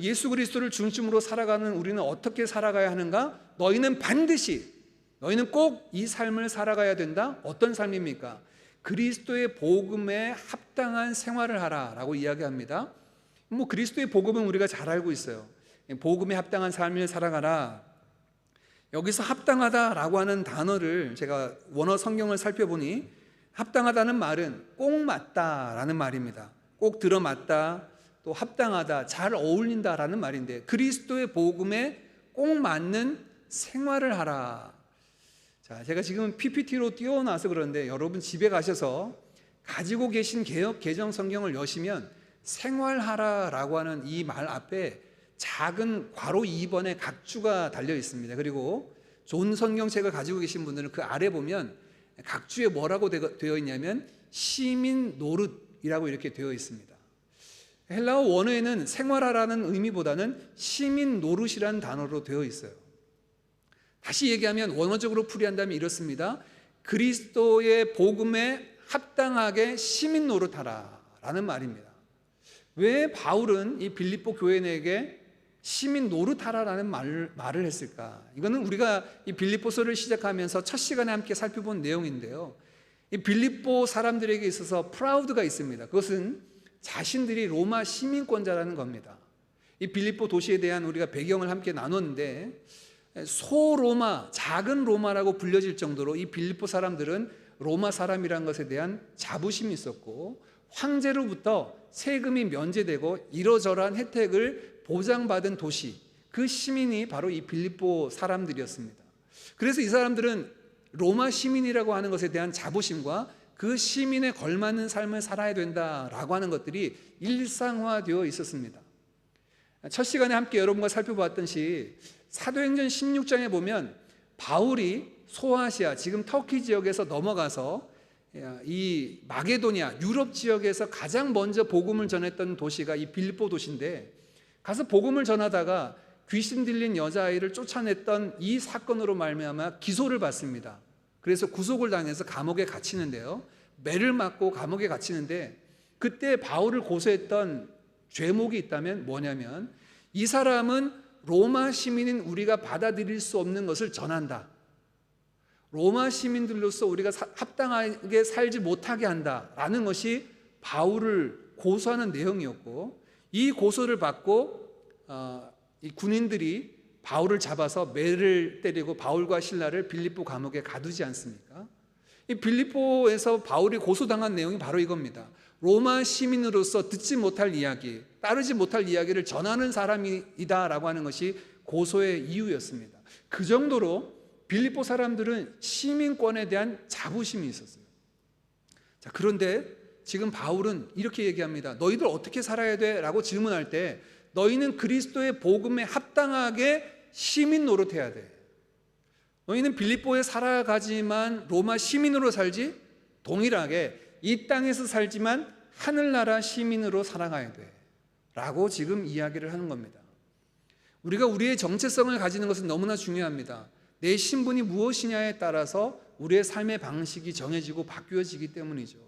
예수 그리스도를 중심으로 살아가는 우리는 어떻게 살아가야 하는가? 너희는 반드시, 너희는 꼭 이 삶을 살아가야 된다. 어떤 삶입니까? 그리스도의 복음에 합당한 생활을 하라라고 이야기합니다. 그리스도의 복음은 우리가 잘 알고 있어요. 복음에 합당한 삶을 살아가라. 여기서 합당하다라고 하는 단어를 제가 원어 성경을 살펴보니 합당하다는 말은 꼭 맞다라는 말입니다. 꼭 들어맞다, 또 합당하다, 잘 어울린다라는 말인데, 그리스도의 복음에 꼭 맞는 생활을 하라. 자, 제가 지금 PPT로 띄워놔서 그런데 여러분 집에 가셔서 가지고 계신 개역 개정 성경을 여시면 생활하라라고 하는 이 말 앞에 작은 괄호 2번의 각주가 달려 있습니다. 그리고 좋은 성경책을 가지고 계신 분들은 그 아래 보면 각주에 뭐라고 되어 있냐면 시민 노릇이라고 이렇게 되어 있습니다. 헬라어 원어에는 생활하라는 의미보다는 시민 노릇이라는 단어로 되어 있어요. 다시 얘기하면 원어적으로 풀이한다면 이렇습니다. 그리스도의 복음에 합당하게 시민 노릇하라 라는 말입니다. 왜 바울은 이 빌립보 교인에게 시민 노릇하라라는 말을 했을까? 이거는 우리가 이 빌립보서를 시작하면서 첫 시간에 함께 살펴본 내용인데요. 이 빌립보 사람들에게 있어서 프라우드가 있습니다. 그것은 자신들이 로마 시민권자라는 겁니다. 이 빌립보 도시에 대한 우리가 배경을 함께 나눴는데 소로마, 작은 로마라고 불려질 정도로 이 빌립보 사람들은 로마 사람이라는 것에 대한 자부심이 있었고 황제로부터 세금이 면제되고 이러저러한 혜택을 보장받은 도시, 그 시민이 바로 이 빌립보 사람들이었습니다. 그래서 이 사람들은 로마 시민이라고 하는 것에 대한 자부심과 그 시민에 걸맞는 삶을 살아야 된다라고 하는 것들이 일상화되어 있었습니다. 첫 시간에 함께 여러분과 살펴봤듯이 사도행전 16장에 보면 바울이 소아시아, 지금 터키 지역에서 넘어가서 이 마게도니아, 유럽 지역에서 가장 먼저 복음을 전했던 도시가 이 빌립보 도시인데 가서 복음을 전하다가 귀신 들린 여자아이를 쫓아냈던 이 사건으로 말미암아 기소를 받습니다. 그래서 구속을 당해서 감옥에 갇히는데요. 매를 맞고 감옥에 갇히는데 그때 바울을 고소했던 죄목이 있다면 뭐냐면 이 사람은 로마 시민인 우리가 받아들일 수 없는 것을 전한다. 로마 시민들로서 우리가 합당하게 살지 못하게 한다라는 것이 바울을 고소하는 내용이었고 이 고소를 받고 이 군인들이 바울을 잡아서 매를 때리고 바울과 실라를 빌립보 감옥에 가두지 않습니까? 이 빌립보에서 바울이 고소당한 내용이 바로 이겁니다. 로마 시민으로서 듣지 못할 이야기, 따르지 못할 이야기를 전하는 사람이다라고 하는 것이 고소의 이유였습니다. 그 정도로 빌립보 사람들은 시민권에 대한 자부심이 있었어요. 자, 그런데 지금 바울은 이렇게 얘기합니다. 너희들 어떻게 살아야 돼? 라고 질문할 때 너희는 그리스도의 복음에 합당하게 시민 노릇해야 돼. 너희는 빌립보에 살아가지만 로마 시민으로 살지 동일하게 이 땅에서 살지만 하늘나라 시민으로 살아가야 돼 라고 지금 이야기를 하는 겁니다. 우리가 우리의 정체성을 가지는 것은 너무나 중요합니다. 내 신분이 무엇이냐에 따라서 우리의 삶의 방식이 정해지고 바뀌어지기 때문이죠.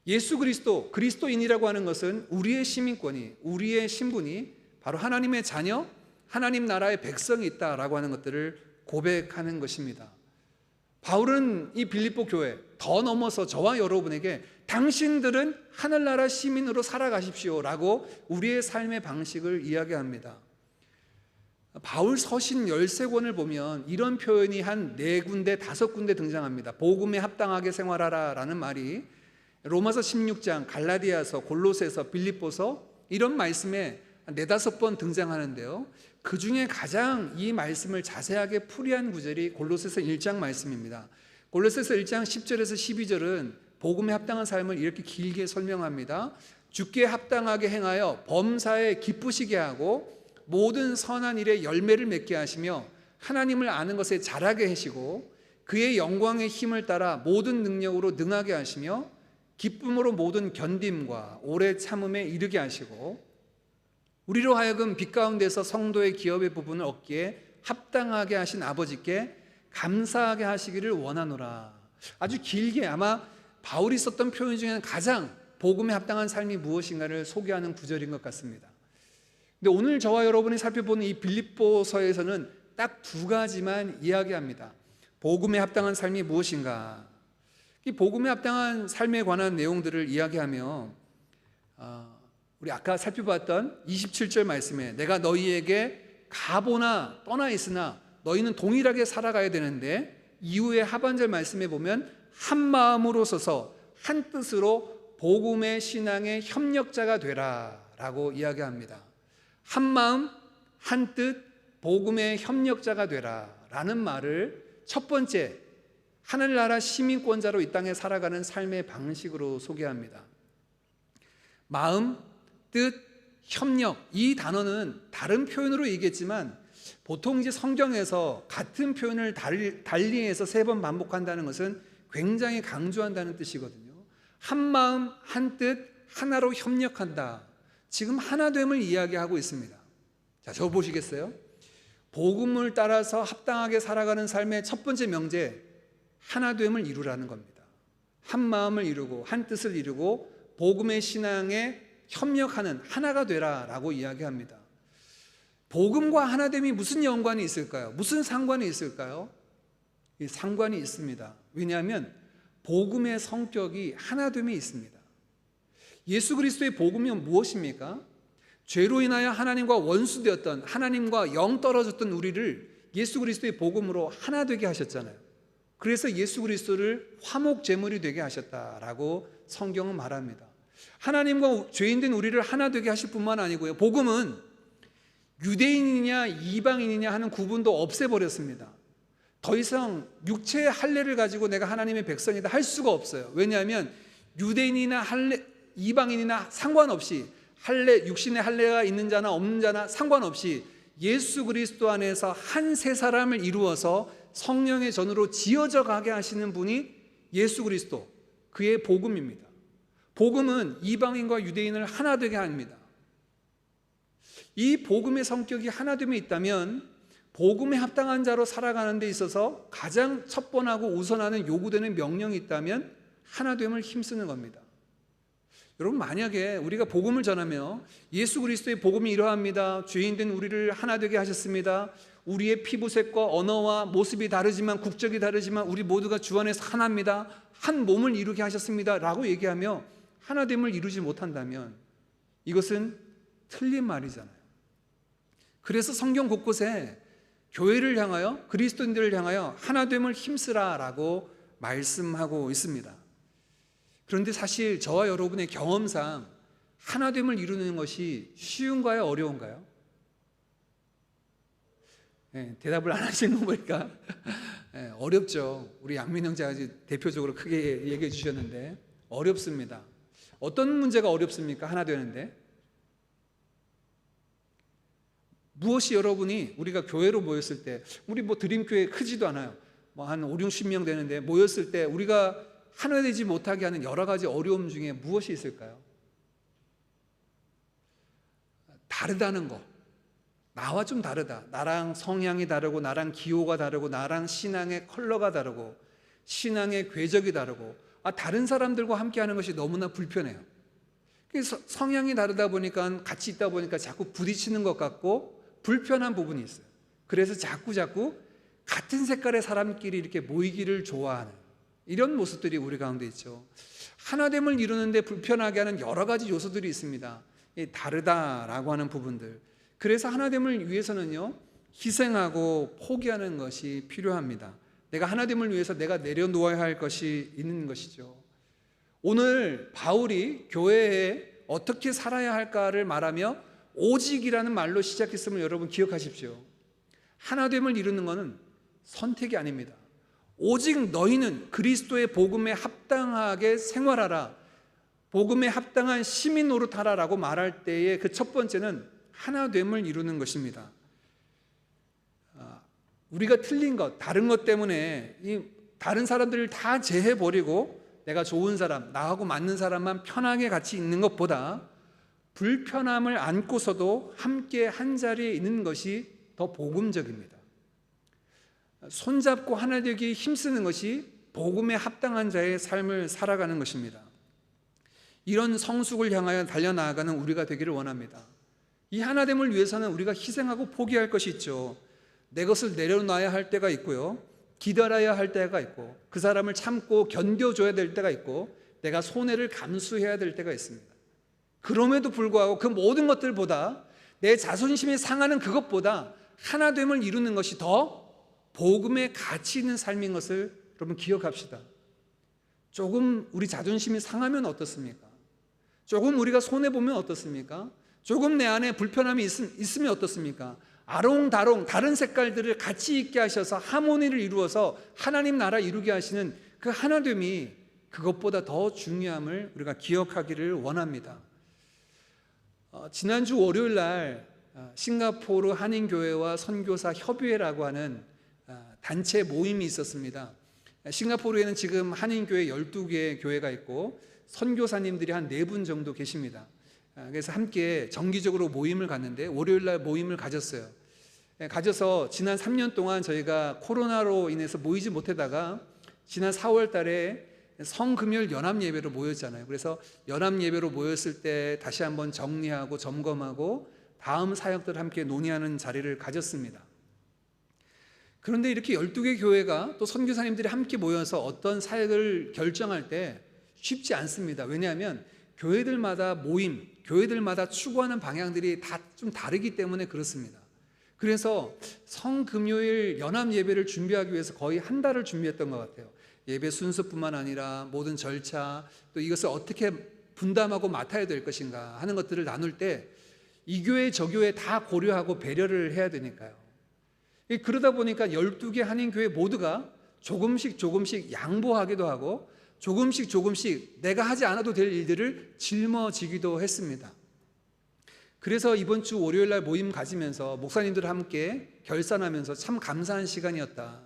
예수 그리스도, 그리스도인이라고 하는 것은 우리의 시민권이, 우리의 신분이 바로 하나님의 자녀, 하나님 나라의 백성이 있다라고 하는 것들을 고백하는 것입니다. 바울은 이 빌립보 교회 더 넘어서 저와 여러분에게 당신들은 하늘나라 시민으로 살아가십시오 라고 우리의 삶의 방식을 이야기합니다. 바울 서신 13권을 보면 이런 표현이 한 4군데, 5군데 등장합니다. 복음에 합당하게 생활하라 라는 말이 로마서 16장, 갈라디아서, 골로새서, 빌립보서 이런 말씀에 4-5번 등장하는데요. 그 중에 가장 이 말씀을 자세하게 풀이한 구절이 골로새서 1장 말씀입니다. 골로새서 1장 10절에서 12절은 복음에 합당한 삶을 이렇게 길게 설명합니다. 주께 합당하게 행하여 범사에 기쁘시게 하고 모든 선한 일에 열매를 맺게 하시며 하나님을 아는 것에 자라게 하시고 그의 영광의 힘을 따라 모든 능력으로 능하게 하시며 기쁨으로 모든 견딤과 오래 참음에 이르게 하시고 우리로 하여금 빛 가운데서 성도의 기업의 부분을 얻기에 합당하게 하신 아버지께 감사하게 하시기를 원하노라. 아주 길게 아마 바울이 썼던 표현 중에는 가장 복음에 합당한 삶이 무엇인가를 소개하는 구절인 것 같습니다. 근데 오늘 저와 여러분이 살펴보는 이 빌립보서에서는 딱 2가지만 이야기합니다. 복음에 합당한 삶이 무엇인가? 이 복음에 합당한 삶에 관한 내용들을 이야기하며 우리 아까 살펴봤던 27절 말씀에 내가 너희에게 가보나 떠나 있으나 너희는 동일하게 살아가야 되는데 이후에 하반절 말씀에 보면 한 마음으로 서서 한 뜻으로 복음의 신앙의 협력자가 되라 라고 이야기합니다. 한 마음 한 뜻 복음의 협력자가 되라 라는 말을 첫 번째 하늘나라 시민권자로 이 땅에 살아가는 삶의 방식으로 소개합니다. 마음 뜻, 협력, 이 단어는 다른 표현으로 얘기했지만 보통 이제 성경에서 같은 표현을 달리해서 3번 반복한다는 것은 굉장히 강조한다는 뜻이거든요. 한 마음, 한 뜻, 하나로 협력한다. 지금 하나됨을 이야기하고 있습니다. 자, 저 보시겠어요? 복음을 따라서 합당하게 살아가는 삶의 첫 번째 명제, 하나됨을 이루라는 겁니다. 한 마음을 이루고 한 뜻을 이루고 복음의 신앙에 협력하는 하나가 되라라고 이야기합니다. 복음과 하나됨이 무슨 연관이 있을까요? 무슨 상관이 있을까요? 상관이 있습니다. 왜냐하면 복음의 성격이 하나됨에 있습니다. 예수 그리스도의 복음이 무엇입니까? 죄로 인하여 하나님과 원수되었던, 하나님과 영 떨어졌던 우리를 예수 그리스도의 복음으로 하나 되게 하셨잖아요. 그래서 예수 그리스도를 화목 제물이 되게 하셨다라고 성경은 말합니다. 하나님과 죄인된 우리를 하나 되게 하실 뿐만 아니고요, 복음은 유대인이냐 이방인이냐 하는 구분도 없애버렸습니다. 더 이상 육체의 할례를 가지고 내가 하나님의 백성이다 할 수가 없어요. 왜냐하면 유대인이나 이방인이나 상관없이 할례, 육신의 할례가 있는 자나 없는 자나 상관없이 예수 그리스도 안에서 한 세 사람을 이루어서 성령의 전으로 지어져 가게 하시는 분이 예수 그리스도, 그의 복음입니다. 복음은 이방인과 유대인을 하나 되게 합니다. 이 복음의 성격이 하나됨에 있다면 복음에 합당한 자로 살아가는 데 있어서 가장 첩번하고 우선하는 요구되는 명령이 있다면 하나됨을 힘쓰는 겁니다. 여러분, 만약에 우리가 복음을 전하며 예수 그리스도의 복음이 이러합니다. 죄인된 우리를 하나 되게 하셨습니다. 우리의 피부색과 언어와 모습이 다르지만 국적이 다르지만 우리 모두가 주 안에서 하나입니다. 한 몸을 이루게 하셨습니다 라고 얘기하며 하나됨을 이루지 못한다면 이것은 틀린 말이잖아요. 그래서 성경 곳곳에 교회를 향하여, 그리스도인들을 향하여 하나됨을 힘쓰라 라고 말씀하고 있습니다. 그런데 사실 저와 여러분의 경험상 하나됨을 이루는 것이 쉬운가요? 어려운가요? 대답을 안 하시는 거 보니까 어렵죠. 우리 양민 형제가 대표적으로 크게 얘기해 주셨는데 어렵습니다. 어떤 문제가 어렵습니까? 하나 되는데 무엇이 여러분이 우리가 교회로 모였을 때, 우리 드림교회 크지도 않아요. 한 5, 60명 되는데 모였을 때 우리가 하나 되지 못하게 하는 여러 가지 어려움 중에 무엇이 있을까요? 다르다는 거. 나와 좀 다르다. 나랑 성향이 다르고 나랑 기호가 다르고 나랑 신앙의 컬러가 다르고 신앙의 궤적이 다르고 다른 사람들과 함께하는 것이 너무나 불편해요. 그래서 성향이 다르다 보니까 같이 있다 보니까 자꾸 부딪히는 것 같고 불편한 부분이 있어요. 그래서 자꾸 같은 색깔의 사람끼리 이렇게 모이기를 좋아하는 이런 모습들이 우리 가운데 있죠. 하나됨을 이루는데 불편하게 하는 여러 가지 요소들이 있습니다. 다르다라고 하는 부분들. 그래서 하나됨을 위해서는요, 희생하고 포기하는 것이 필요합니다. 내가 하나됨을 위해서 내가 내려놓아야 할 것이 있는 것이죠. 오늘 바울이 교회에 어떻게 살아야 할까를 말하며 오직이라는 말로 시작했음을 여러분 기억하십시오. 하나됨을 이루는 것은 선택이 아닙니다. 오직 너희는 그리스도의 복음에 합당하게 생활하라, 복음에 합당한 시민 노릇하라 라고 말할 때의 그 첫 번째는 하나됨을 이루는 것입니다. 우리가 틀린 것, 다른 것 때문에 이 다른 사람들을 다 제해버리고 내가 좋은 사람, 나하고 맞는 사람만 편하게 같이 있는 것보다 불편함을 안고서도 함께 한 자리에 있는 것이 더 복음적입니다. 손잡고 하나 되기 힘쓰는 것이 복음에 합당한 자의 삶을 살아가는 것입니다. 이런 성숙을 향하여 달려나가는 우리가 되기를 원합니다. 이 하나됨을 위해서는 우리가 희생하고 포기할 것이 있죠. 내 것을 내려놔야 할 때가 있고요, 기다려야 할 때가 있고, 그 사람을 참고 견뎌줘야 될 때가 있고, 내가 손해를 감수해야 될 때가 있습니다. 그럼에도 불구하고 그 모든 것들보다, 내 자존심이 상하는 그것보다 하나됨을 이루는 것이 더 복음의 가치 있는 삶인 것을 여러분 기억합시다. 조금 우리 자존심이 상하면 어떻습니까? 조금 우리가 손해보면 어떻습니까? 조금 내 안에 불편함이 있으면 어떻습니까? 아롱다롱 다른 색깔들을 같이 있게 하셔서 하모니를 이루어서 하나님 나라 이루게 하시는 그 하나됨이 그것보다 더 중요함을 우리가 기억하기를 원합니다. 지난주 월요일 날 싱가포르 한인교회와 선교사 협의회라고 하는 단체 모임이 있었습니다. 싱가포르에는 지금 한인교회 12개의 교회가 있고 선교사님들이 한 4분 정도 계십니다. 그래서 함께 정기적으로 모임을 갔는데 월요일 날 모임을 가졌어요. 가져서 지난 3년 동안 저희가 코로나로 인해서 모이지 못하다가 지난 4월 달에 성금요일 연합 예배로 모였잖아요. 그래서 연합 예배로 모였을 때 다시 한번 정리하고 점검하고 다음 사역들 함께 논의하는 자리를 가졌습니다. 그런데 이렇게 12개 교회가 또 선교사님들이 함께 모여서 어떤 사역을 결정할 때 쉽지 않습니다. 왜냐하면 교회들마다 모임, 교회들마다 추구하는 방향들이 다 좀 다르기 때문에 그렇습니다. 그래서 성금요일 연합 예배를 준비하기 위해서 거의 한 달을 준비했던 것 같아요. 예배 순서뿐만 아니라 모든 절차, 또 이것을 어떻게 분담하고 맡아야 될 것인가 하는 것들을 나눌 때 이 교회 저 교회 다 고려하고 배려를 해야 되니까요. 그러다 보니까 12개 한인교회 모두가 조금씩 양보하기도 하고 조금씩 내가 하지 않아도 될 일들을 짊어지기도 했습니다. 그래서 이번 주 월요일 날 모임 가지면서 목사님들 함께 결산하면서 참 감사한 시간이었다.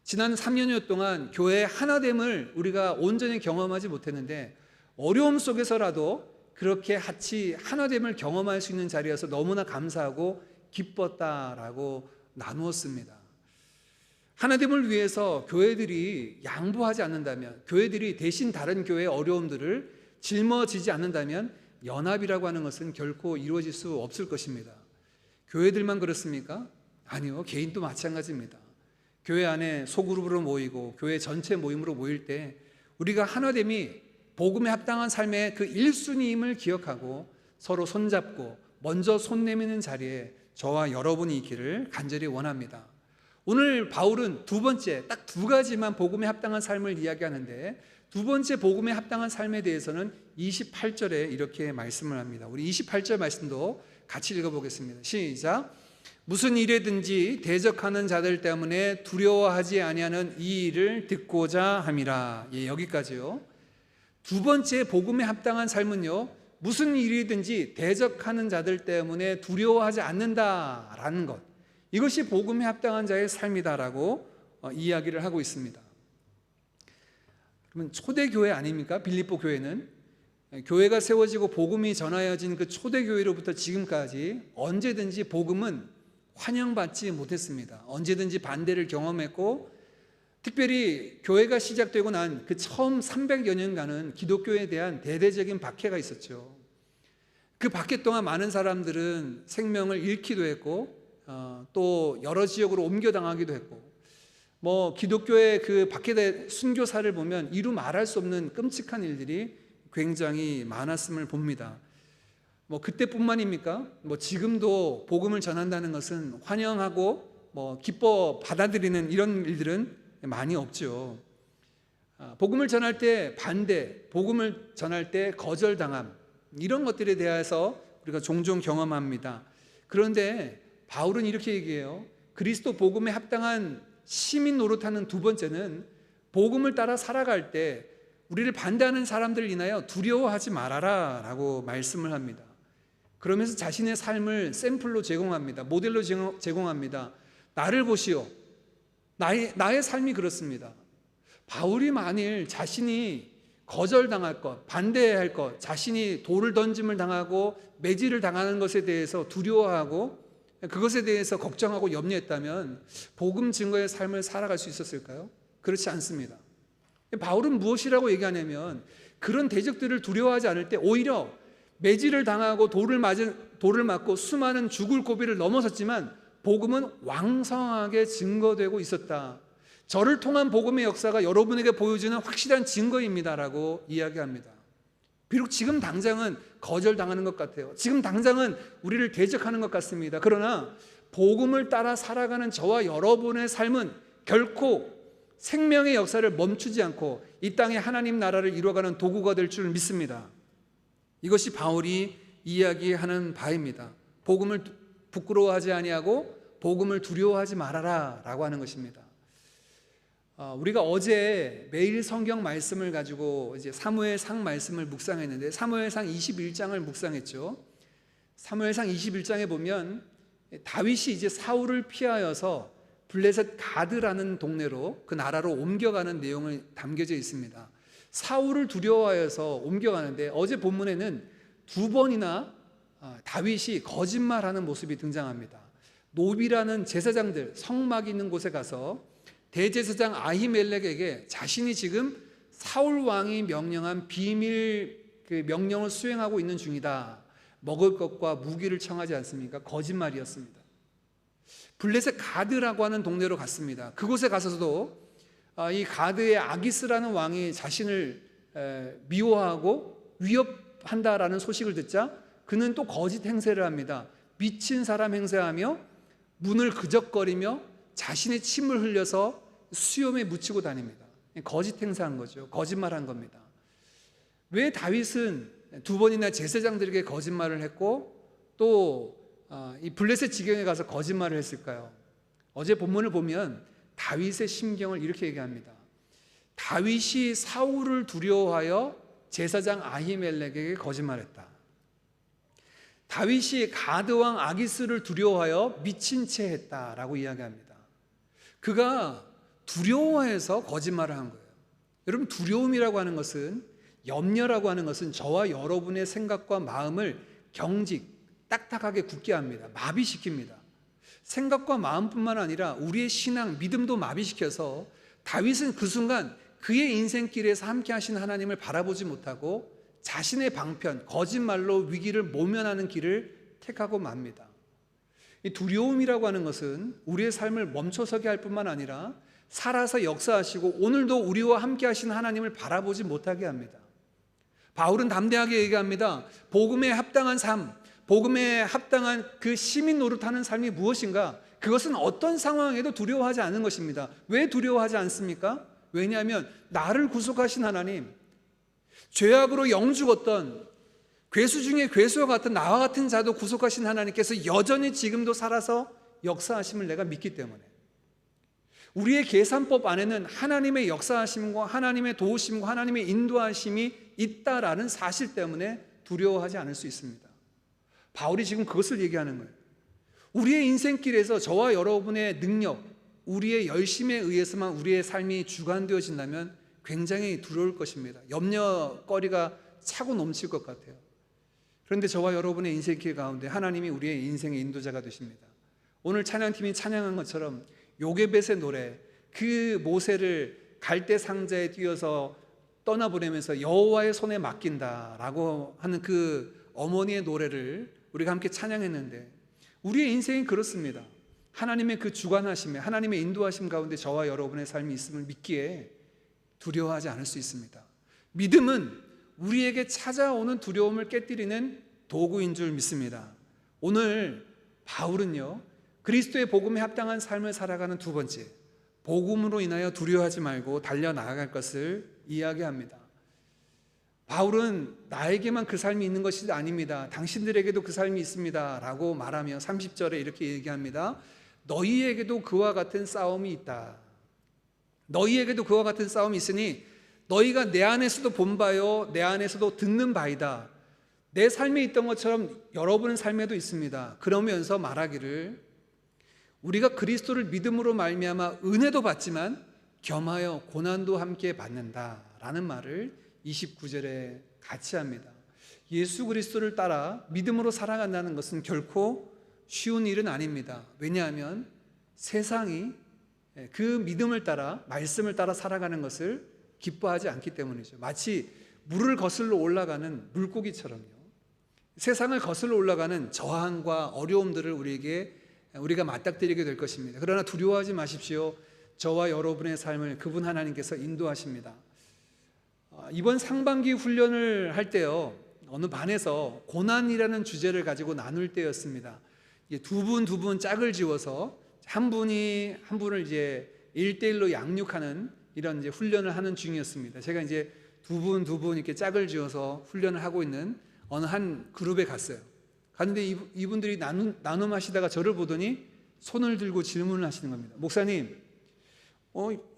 지난 3년여 동안 교회의 하나됨을 우리가 온전히 경험하지 못했는데 어려움 속에서라도 그렇게 같이 하나됨을 경험할 수 있는 자리여서 너무나 감사하고 기뻤다라고 나누었습니다. 하나됨을 위해서 교회들이 양보하지 않는다면, 교회들이 대신 다른 교회의 어려움들을 짊어지지 않는다면 연합이라고 하는 것은 결코 이루어질 수 없을 것입니다. 교회들만 그렇습니까? 아니요, 개인도 마찬가지입니다. 교회 안에 소그룹으로 모이고 교회 전체 모임으로 모일 때 우리가 하나됨이 복음에 합당한 삶의 그 1순위임을 기억하고 서로 손잡고 먼저 손 내미는 자리에 저와 여러분이 있기를 간절히 원합니다. 오늘 바울은 두 번째, 딱 2가지만 복음에 합당한 삶을 이야기하는데 두 번째 복음에 합당한 삶에 대해서는 28절에 이렇게 말씀을 합니다. 우리 28절 말씀도 같이 읽어보겠습니다. 시작. 무슨 일에든지 대적하는 자들 때문에 두려워하지 아니하는 이 일을 듣고자 함이라. 예, 여기까지요. 두 번째 복음에 합당한 삶은요, 무슨 일이든지 대적하는 자들 때문에 두려워하지 않는다라는 것, 이것이 복음에 합당한 자의 삶이다라고 이야기를 하고 있습니다. 그러면 초대교회 아닙니까? 빌립보 교회는 교회가 세워지고 복음이 전하여진 그 초대교회로부터 지금까지 언제든지 복음은 환영받지 못했습니다. 언제든지 반대를 경험했고, 특별히 교회가 시작되고 난 그 처음 300여 년간은 기독교에 대한 대대적인 박해가 있었죠. 그 박해 동안 많은 사람들은 생명을 잃기도 했고 또 여러 지역으로 옮겨당하기도 했고, 기독교의 그 박해대 순교사를 보면 이루 말할 수 없는 끔찍한 일들이 굉장히 많았음을 봅니다. 그때뿐만입니까? 지금도 복음을 전한다는 것은 환영하고 기뻐 받아들이는 이런 일들은 많이 없죠. 복음을 전할 때 반대, 복음을 전할 때 거절당함, 이런 것들에 대해서 우리가 종종 경험합니다. 그런데 바울은 이렇게 얘기해요. 그리스도 복음에 합당한 시민 노릇하는 두 번째는 복음을 따라 살아갈 때 우리를 반대하는 사람들을 인하여 두려워하지 말아라 라고 말씀을 합니다. 그러면서 자신의 삶을 샘플로 제공합니다. 모델로 제공합니다. 나를 보시오. 나의 삶이 그렇습니다. 바울이 만일 자신이 거절당할 것, 반대할 것, 자신이 돌을 던짐을 당하고 매질을 당하는 것에 대해서 두려워하고 그것에 대해서 걱정하고 염려했다면 복음 증거의 삶을 살아갈 수 있었을까요? 그렇지 않습니다. 바울은 무엇이라고 얘기하냐면 그런 대적들을 두려워하지 않을 때 오히려 매질을 당하고 돌을 맞고 수많은 죽을 고비를 넘어섰지만 복음은 왕성하게 증거되고 있었다. 저를 통한 복음의 역사가 여러분에게 보여주는 확실한 증거입니다라고 이야기합니다. 비록 지금 당장은 거절당하는 것 같아요. 지금 당장은 우리를 대적하는 것 같습니다. 그러나 복음을 따라 살아가는 저와 여러분의 삶은 결코 생명의 역사를 멈추지 않고 이 땅에 하나님 나라를 이루어가는 도구가 될 줄 믿습니다. 이것이 바울이 이야기하는 바입니다. 복음을 부끄러워하지 아니하고 복음을 두려워하지 말아라 라고 하는 것입니다. 우리가 어제 매일 성경 말씀을 가지고 이제 사무엘상 말씀을 묵상했는데 사무엘상 21장을 묵상했죠. 사무엘상 21장에 보면 다윗이 이제 사울을 피하여서 블레셋 가드라는 동네로 그 나라로 옮겨가는 내용을 담겨져 있습니다. 사울을 두려워하여서 옮겨가는데 어제 본문에는 2번이나 다윗이 거짓말하는 모습이 등장합니다. 노비라는 제사장들 성막이 있는 곳에 가서 대제사장 아히멜렉에게 자신이 지금 사울 왕이 명령한 비밀 그 명령을 수행하고 있는 중이다. 먹을 것과 무기를 청하지 않습니까? 거짓말이었습니다. 블레셋 가드라고 하는 동네로 갔습니다. 그곳에 가서도 이 가드의 아기스라는 왕이 자신을 미워하고 위협한다라는 소식을 듣자 그는 또 거짓 행세를 합니다. 미친 사람 행세하며 문을 그적거리며 자신의 침을 흘려서 수염에 묻히고 다닙니다. 거짓 행세한 거죠. 거짓말한 겁니다. 왜 다윗은 2번이나 제사장들에게 거짓말을 했고 또 이 블레셋 지경에 가서 거짓말을 했을까요? 어제 본문을 보면 다윗의 심경을 이렇게 얘기합니다. 다윗이 사울을 두려워하여 제사장 아히멜렉에게 거짓말했다. 다윗이 가드왕 아기스를 두려워하여 미친 채 했다라고 이야기합니다. 그가 두려워해서 거짓말을 한 거예요. 여러분, 두려움이라고 하는 것은, 염려라고 하는 것은 저와 여러분의 생각과 마음을 경직, 딱딱하게 굳게 합니다. 마비시킵니다. 생각과 마음뿐만 아니라 우리의 신앙, 믿음도 마비시켜서 다윗은 그 순간 그의 인생길에서 함께 하신 하나님을 바라보지 못하고 자신의 방편, 거짓말로 위기를 모면하는 길을 택하고 맙니다. 이 두려움이라고 하는 것은 우리의 삶을 멈춰서게 할 뿐만 아니라 살아서 역사하시고 오늘도 우리와 함께 하신 하나님을 바라보지 못하게 합니다. 바울은 담대하게 얘기합니다. 복음에 합당한 삶, 복음에 합당한 그 시민 노릇하는 삶이 무엇인가? 그것은 어떤 상황에도 두려워하지 않는 것입니다. 왜 두려워하지 않습니까? 왜냐하면 나를 구속하신 하나님, 죄악으로 영죽었던 괴수 중에 괴수와 같은 나와 같은 자도 구속하신 하나님께서 여전히 지금도 살아서 역사하심을 내가 믿기 때문에, 우리의 계산법 안에는 하나님의 역사하심과 하나님의 도우심과 하나님의 인도하심이 있다라는 사실 때문에 두려워하지 않을 수 있습니다. 바울이 지금 그것을 얘기하는 거예요. 우리의 인생길에서 저와 여러분의 능력, 우리의 열심에 의해서만 우리의 삶이 주관되어진다면 굉장히 두려울 것입니다. 염려거리가 차고 넘칠 것 같아요. 그런데 저와 여러분의 인생길 가운데 하나님이 우리의 인생의 인도자가 되십니다. 오늘 찬양팀이 찬양한 것처럼 요게벳의 노래, 그 모세를 갈대 상자에 띄어서 떠나보내면서 여호와의 손에 맡긴다라고 하는 그 어머니의 노래를 우리가 함께 찬양했는데, 우리의 인생이 그렇습니다. 하나님의 그 주관하심에, 하나님의 인도하심 가운데 저와 여러분의 삶이 있음을 믿기에 두려워하지 않을 수 있습니다. 믿음은 우리에게 찾아오는 두려움을 깨뜨리는 도구인 줄 믿습니다. 오늘 바울은요, 그리스도의 복음에 합당한 삶을 살아가는 2번째, 복음으로 인하여 두려워하지 말고 달려나아갈 것을 이야기합니다. 바울은 나에게만 그 삶이 있는 것이 아닙니다. 당신들에게도 그 삶이 있습니다 라고 말하며 30절에 이렇게 얘기합니다. 너희에게도 그와 같은 싸움이 있다. 너희에게도 그와 같은 싸움이 있으니 너희가 내 안에서도 본 바요 내 안에서도 듣는 바이다. 내 삶에 있던 것처럼 여러분의 삶에도 있습니다. 그러면서 말하기를, 우리가 그리스도를 믿음으로 말미암아 은혜도 받지만 겸하여 고난도 함께 받는다라는 말을 29절에 같이 합니다. 예수 그리스도를 따라 믿음으로 살아간다는 것은 결코 쉬운 일은 아닙니다. 왜냐하면 세상이 그 믿음을 따라, 말씀을 따라 살아가는 것을 기뻐하지 않기 때문이죠. 마치 물을 거슬러 올라가는 물고기처럼요. 세상을 거슬러 올라가는 저항과 어려움들을 우리가 맞닥뜨리게 될 것입니다. 그러나 두려워하지 마십시오. 저와 여러분의 삶을 그분 하나님께서 인도하십니다. 이번 상반기 훈련을 할 때요, 어느 반에서 고난이라는 주제를 가지고 나눌 때였습니다. 두 분 짝을 지어서 한 분을 이제 1대1로 양육하는 이런 이제 훈련을 하는 중이었습니다. 제가 이제 두 분 이렇게 짝을 지어서 훈련을 하고 있는 어느 한 그룹에 갔어요. 갔는데 이분들이 나눔하시다가 저를 보더니 손을 들고 질문을 하시는 겁니다. 목사님,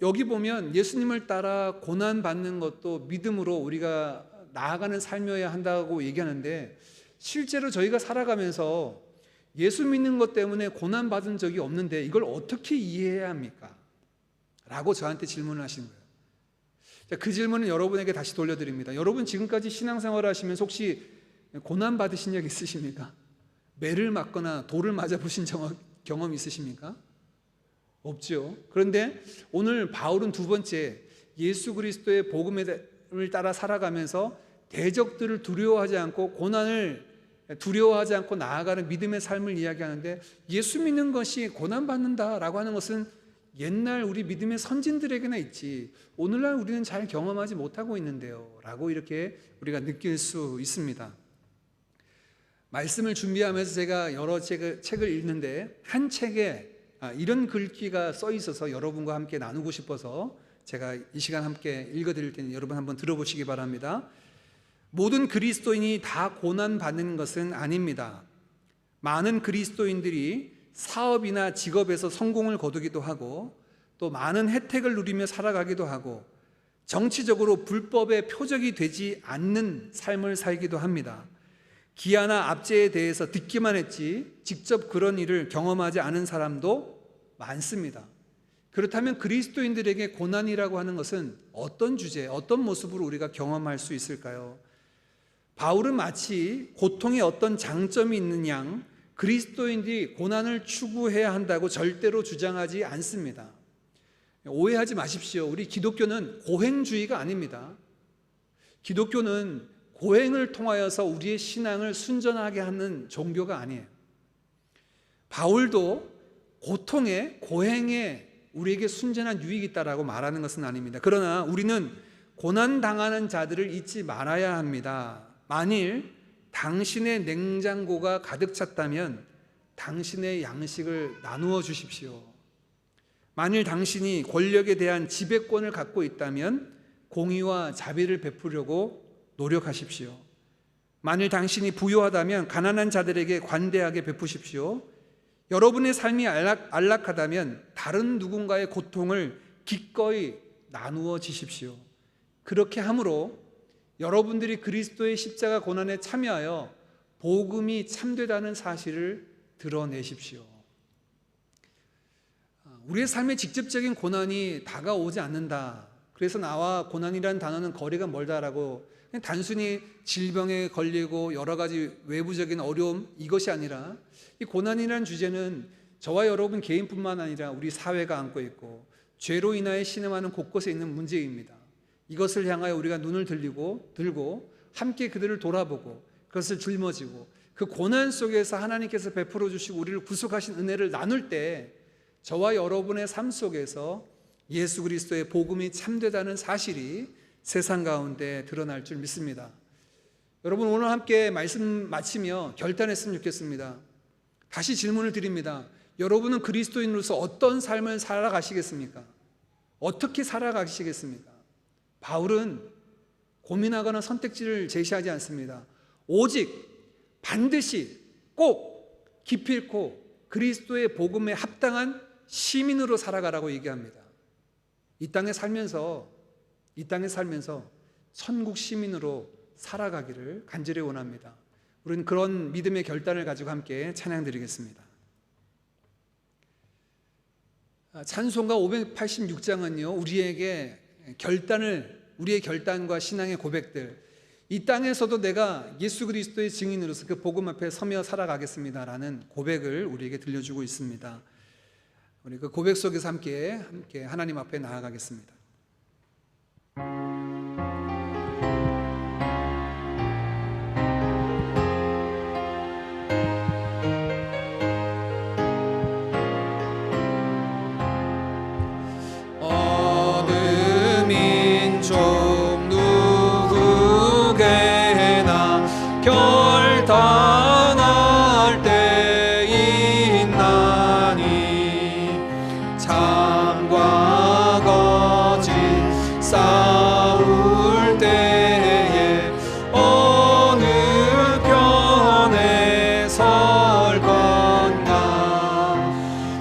여기 보면 예수님을 따라 고난 받는 것도 믿음으로 우리가 나아가는 삶이어야 한다고 얘기하는데 실제로 저희가 살아가면서 예수 믿는 것 때문에 고난받은 적이 없는데 이걸 어떻게 이해해야 합니까? 라고 저한테 질문을 하시는 거예요. 자, 그 질문은 여러분에게 다시 돌려드립니다. 여러분 지금까지 신앙생활을 하시면서 혹시 고난받으신 적 있으십니까? 매를 맞거나 돌을 맞아보신 경험 있으십니까? 없죠. 그런데 오늘 바울은 두 번째, 예수 그리스도의 복음을 따라 살아가면서 대적들을 두려워하지 않고 고난을 두려워하지 않고 나아가는 믿음의 삶을 이야기하는데, 예수 믿는 것이 고난받는다라고 하는 것은 옛날 우리 믿음의 선진들에게나 있지 오늘날 우리는 잘 경험하지 못하고 있는데요 라고 이렇게 우리가 느낄 수 있습니다. 말씀을 준비하면서 제가 여러 책을 읽는데 한 책에 이런 글귀가 써 있어서 여러분과 함께 나누고 싶어서 제가 이 시간 함께 읽어드릴 테니 여러분 한번 들어보시기 바랍니다. 모든 그리스도인이 다 고난받는 것은 아닙니다. 많은 그리스도인들이 사업이나 직업에서 성공을 거두기도 하고 또 많은 혜택을 누리며 살아가기도 하고 정치적으로 불법의 표적이 되지 않는 삶을 살기도 합니다. 기아나 압제에 대해서 듣기만 했지 직접 그런 일을 경험하지 않은 사람도 많습니다. 그렇다면 그리스도인들에게 고난이라고 하는 것은 어떤 주제, 어떤 모습으로 우리가 경험할 수 있을까요? 바울은 마치 고통에 어떤 장점이 있는 양 그리스도인들이 고난을 추구해야 한다고 절대로 주장하지 않습니다. 오해하지 마십시오. 우리 기독교는 고행주의가 아닙니다. 기독교는 고행을 통하여서 우리의 신앙을 순전하게 하는 종교가 아니에요. 바울도 고통에, 고행에 우리에게 순전한 유익이 있다라고 말하는 것은 아닙니다. 그러나 우리는 고난당하는 자들을 잊지 말아야 합니다. 만일 당신의 냉장고가 가득 찼다면 당신의 양식을 나누어 주십시오. 만일 당신이 권력에 대한 지배권을 갖고 있다면 공의와 자비를 베푸려고 노력하십시오. 만일 당신이 부유하다면 가난한 자들에게 관대하게 베푸십시오. 여러분의 삶이 안락하다면 다른 누군가의 고통을 기꺼이 나누어 주십시오. 그렇게 함으로 여러분들이 그리스도의 십자가 고난에 참여하여 복음이 참되다는 사실을 드러내십시오. 우리의 삶에 직접적인 고난이 다가오지 않는다. 그래서 나와 고난이라는 단어는 거리가 멀다라고 그냥 단순히 질병에 걸리고 여러 가지 외부적인 어려움 이것이 아니라 이 고난이라는 주제는 저와 여러분 개인뿐만 아니라 우리 사회가 안고 있고 죄로 인하여 신음하는 곳곳에 있는 문제입니다. 이것을 향하여 우리가 눈을 들고 함께 그들을 돌아보고 그것을 짊어지고 그 고난 속에서 하나님께서 베풀어 주시고 우리를 구속하신 은혜를 나눌 때 저와 여러분의 삶 속에서 예수 그리스도의 복음이 참되다는 사실이 세상 가운데 드러날 줄 믿습니다. 여러분 오늘 함께 말씀 마치며 결단했으면 좋겠습니다. 다시 질문을 드립니다. 여러분은 그리스도인으로서 어떤 삶을 살아가시겠습니까? 어떻게 살아가시겠습니까? 바울은 고민하거나 선택지를 제시하지 않습니다. 오직 반드시 꼭 기필코 그리스도의 복음에 합당한 시민으로 살아가라고 얘기합니다. 이 땅에 살면서 천국 시민으로 살아가기를 간절히 원합니다. 우리는 그런 믿음의 결단을 가지고 함께 찬양드리겠습니다. 찬송가 586장은요 우리에게 우리의 결단과 신앙의 고백들, 이 땅에서도 내가 예수 그리스도의 증인으로서 그 복음 앞에 서며 살아가겠습니다라는 고백을 우리에게 들려주고 있습니다. 우리 그 고백 속에서 함께 하나님 앞에 나아가겠습니다. 결단할 때 있나니 참과 거짓 싸울 때에 어느 편에 설 건가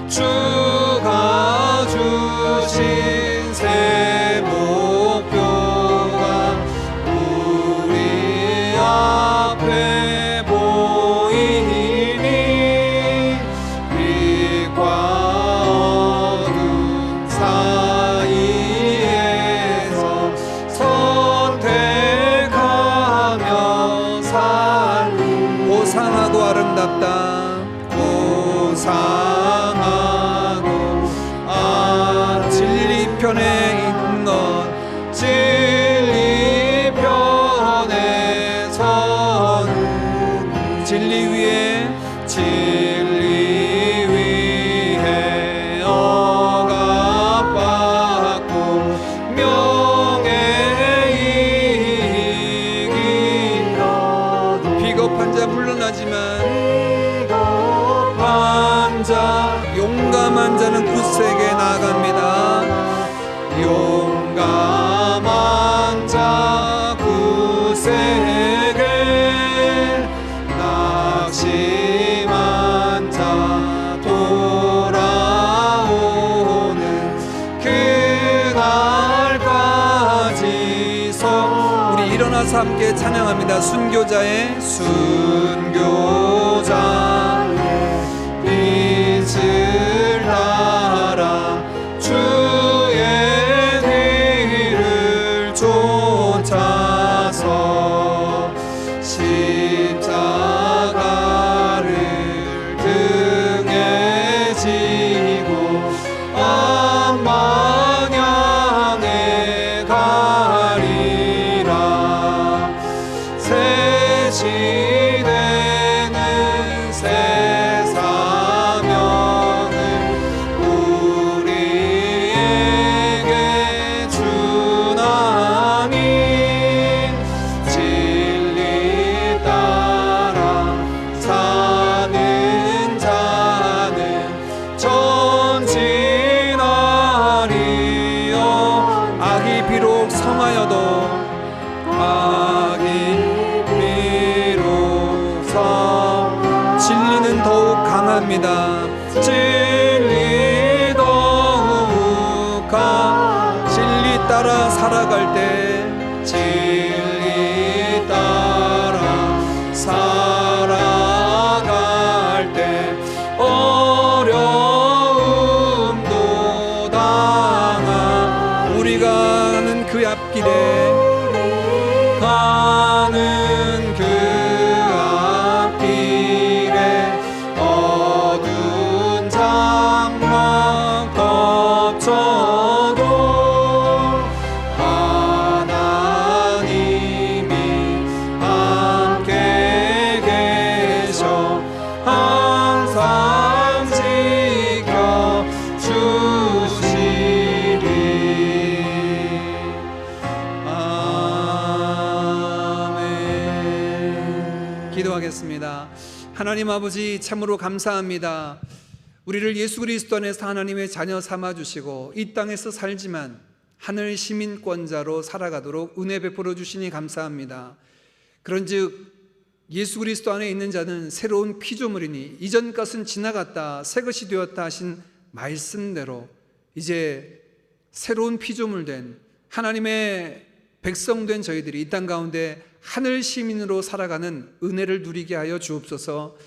주가 주신 새 목표가 우리 앞에 자 물러나지만 비겁한 자, 용감한 자는 굳세게 나아갑니다. 용감한 자 굳세게, 낙심한 자 돌아오는 그날까지 우리 일어나서 함께 찬양합니다. 순교자의 빛을 따라 주의 뒤를 쫓아서 십자가를 등에 지고 암만 향해 가리라. 새 시대는 새 사명을 우리에게 주나니, 진리 따라 사는 자는 전진하리요. 악이 비록 성하여도, 악이 비록 진리는 더욱 강합니다. 진리 더욱 진리 따라 살아갈 때, 진리 따라 살아갈 때 어려움도 당한 우리가 가는 그 앞길에, 가는 그 앞길에 어두운 장막 덮쳐도 하나님이 함께 계셔 항상 지켜주시리. 아멘. 기도하겠습니다. 하나님 아버지, 참으로 감사합니다. 우리를 예수 그리스도 안에서 하나님의 자녀 삼아주시고 이 땅에서 살지만 하늘 시민권자로 살아가도록 은혜 베풀어 주시니 감사합니다. 그런즉 예수 그리스도 안에 있는 자는 새로운 피조물이니 이전 것은 지나갔다 새 것이 되었다 하신 말씀대로 이제 새로운 피조물 된 하나님의 백성 된 저희들이 이 땅 가운데 하늘 시민으로 살아가는 은혜를 누리게 하여 주옵소서.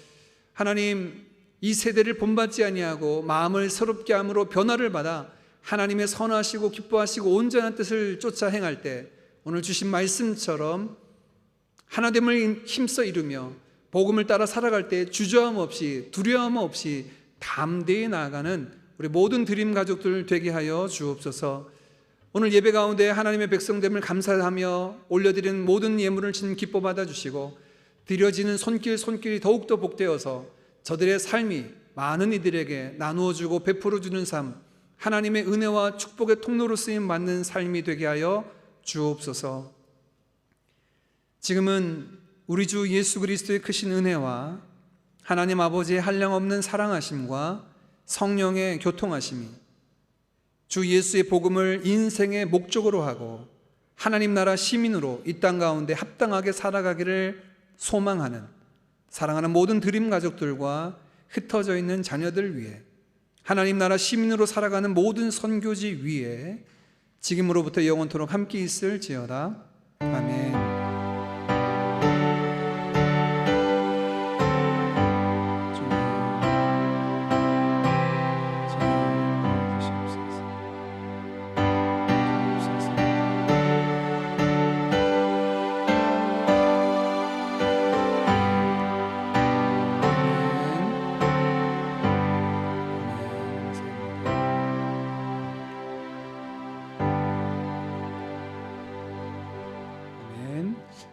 하나님, 이 세대를 본받지 아니하고 마음을 새롭게 함으로 변화를 받아 하나님의 선하시고 기뻐하시고 온전한 뜻을 쫓아 행할 때 오늘 주신 말씀처럼 하나됨을 힘써 이루며 복음을 따라 살아갈 때 주저함 없이 두려움 없이 담대히 나아가는 우리 모든 드림 가족들 되게 하여 주옵소서. 오늘 예배 가운데 하나님의 백성됨을 감사하며 올려드리는 모든 예물을 주님 기뻐 받아주시고 드려지는 손길이 더욱더 복되어서 저들의 삶이 많은 이들에게 나누어주고 베풀어주는 삶, 하나님의 은혜와 축복의 통로로 쓰임 받는 삶이 되게 하여 주옵소서. 지금은 우리 주 예수 그리스도의 크신 은혜와 하나님 아버지의 한량없는 사랑하심과 성령의 교통하심이 주 예수의 복음을 인생의 목적으로 하고 하나님 나라 시민으로 이 땅 가운데 합당하게 살아가기를 소망하는 사랑하는 모든 드림 가족들과 흩어져 있는 자녀들 위해 하나님 나라 시민으로 살아가는 모든 선교지 위에 지금으로부터 영원토록 함께 있을지어다. 아멘.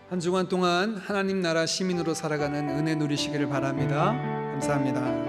한 주간 동안 하나님 나라 시민으로 살아가는 은혜 누리시기를 바랍니다. 감사합니다.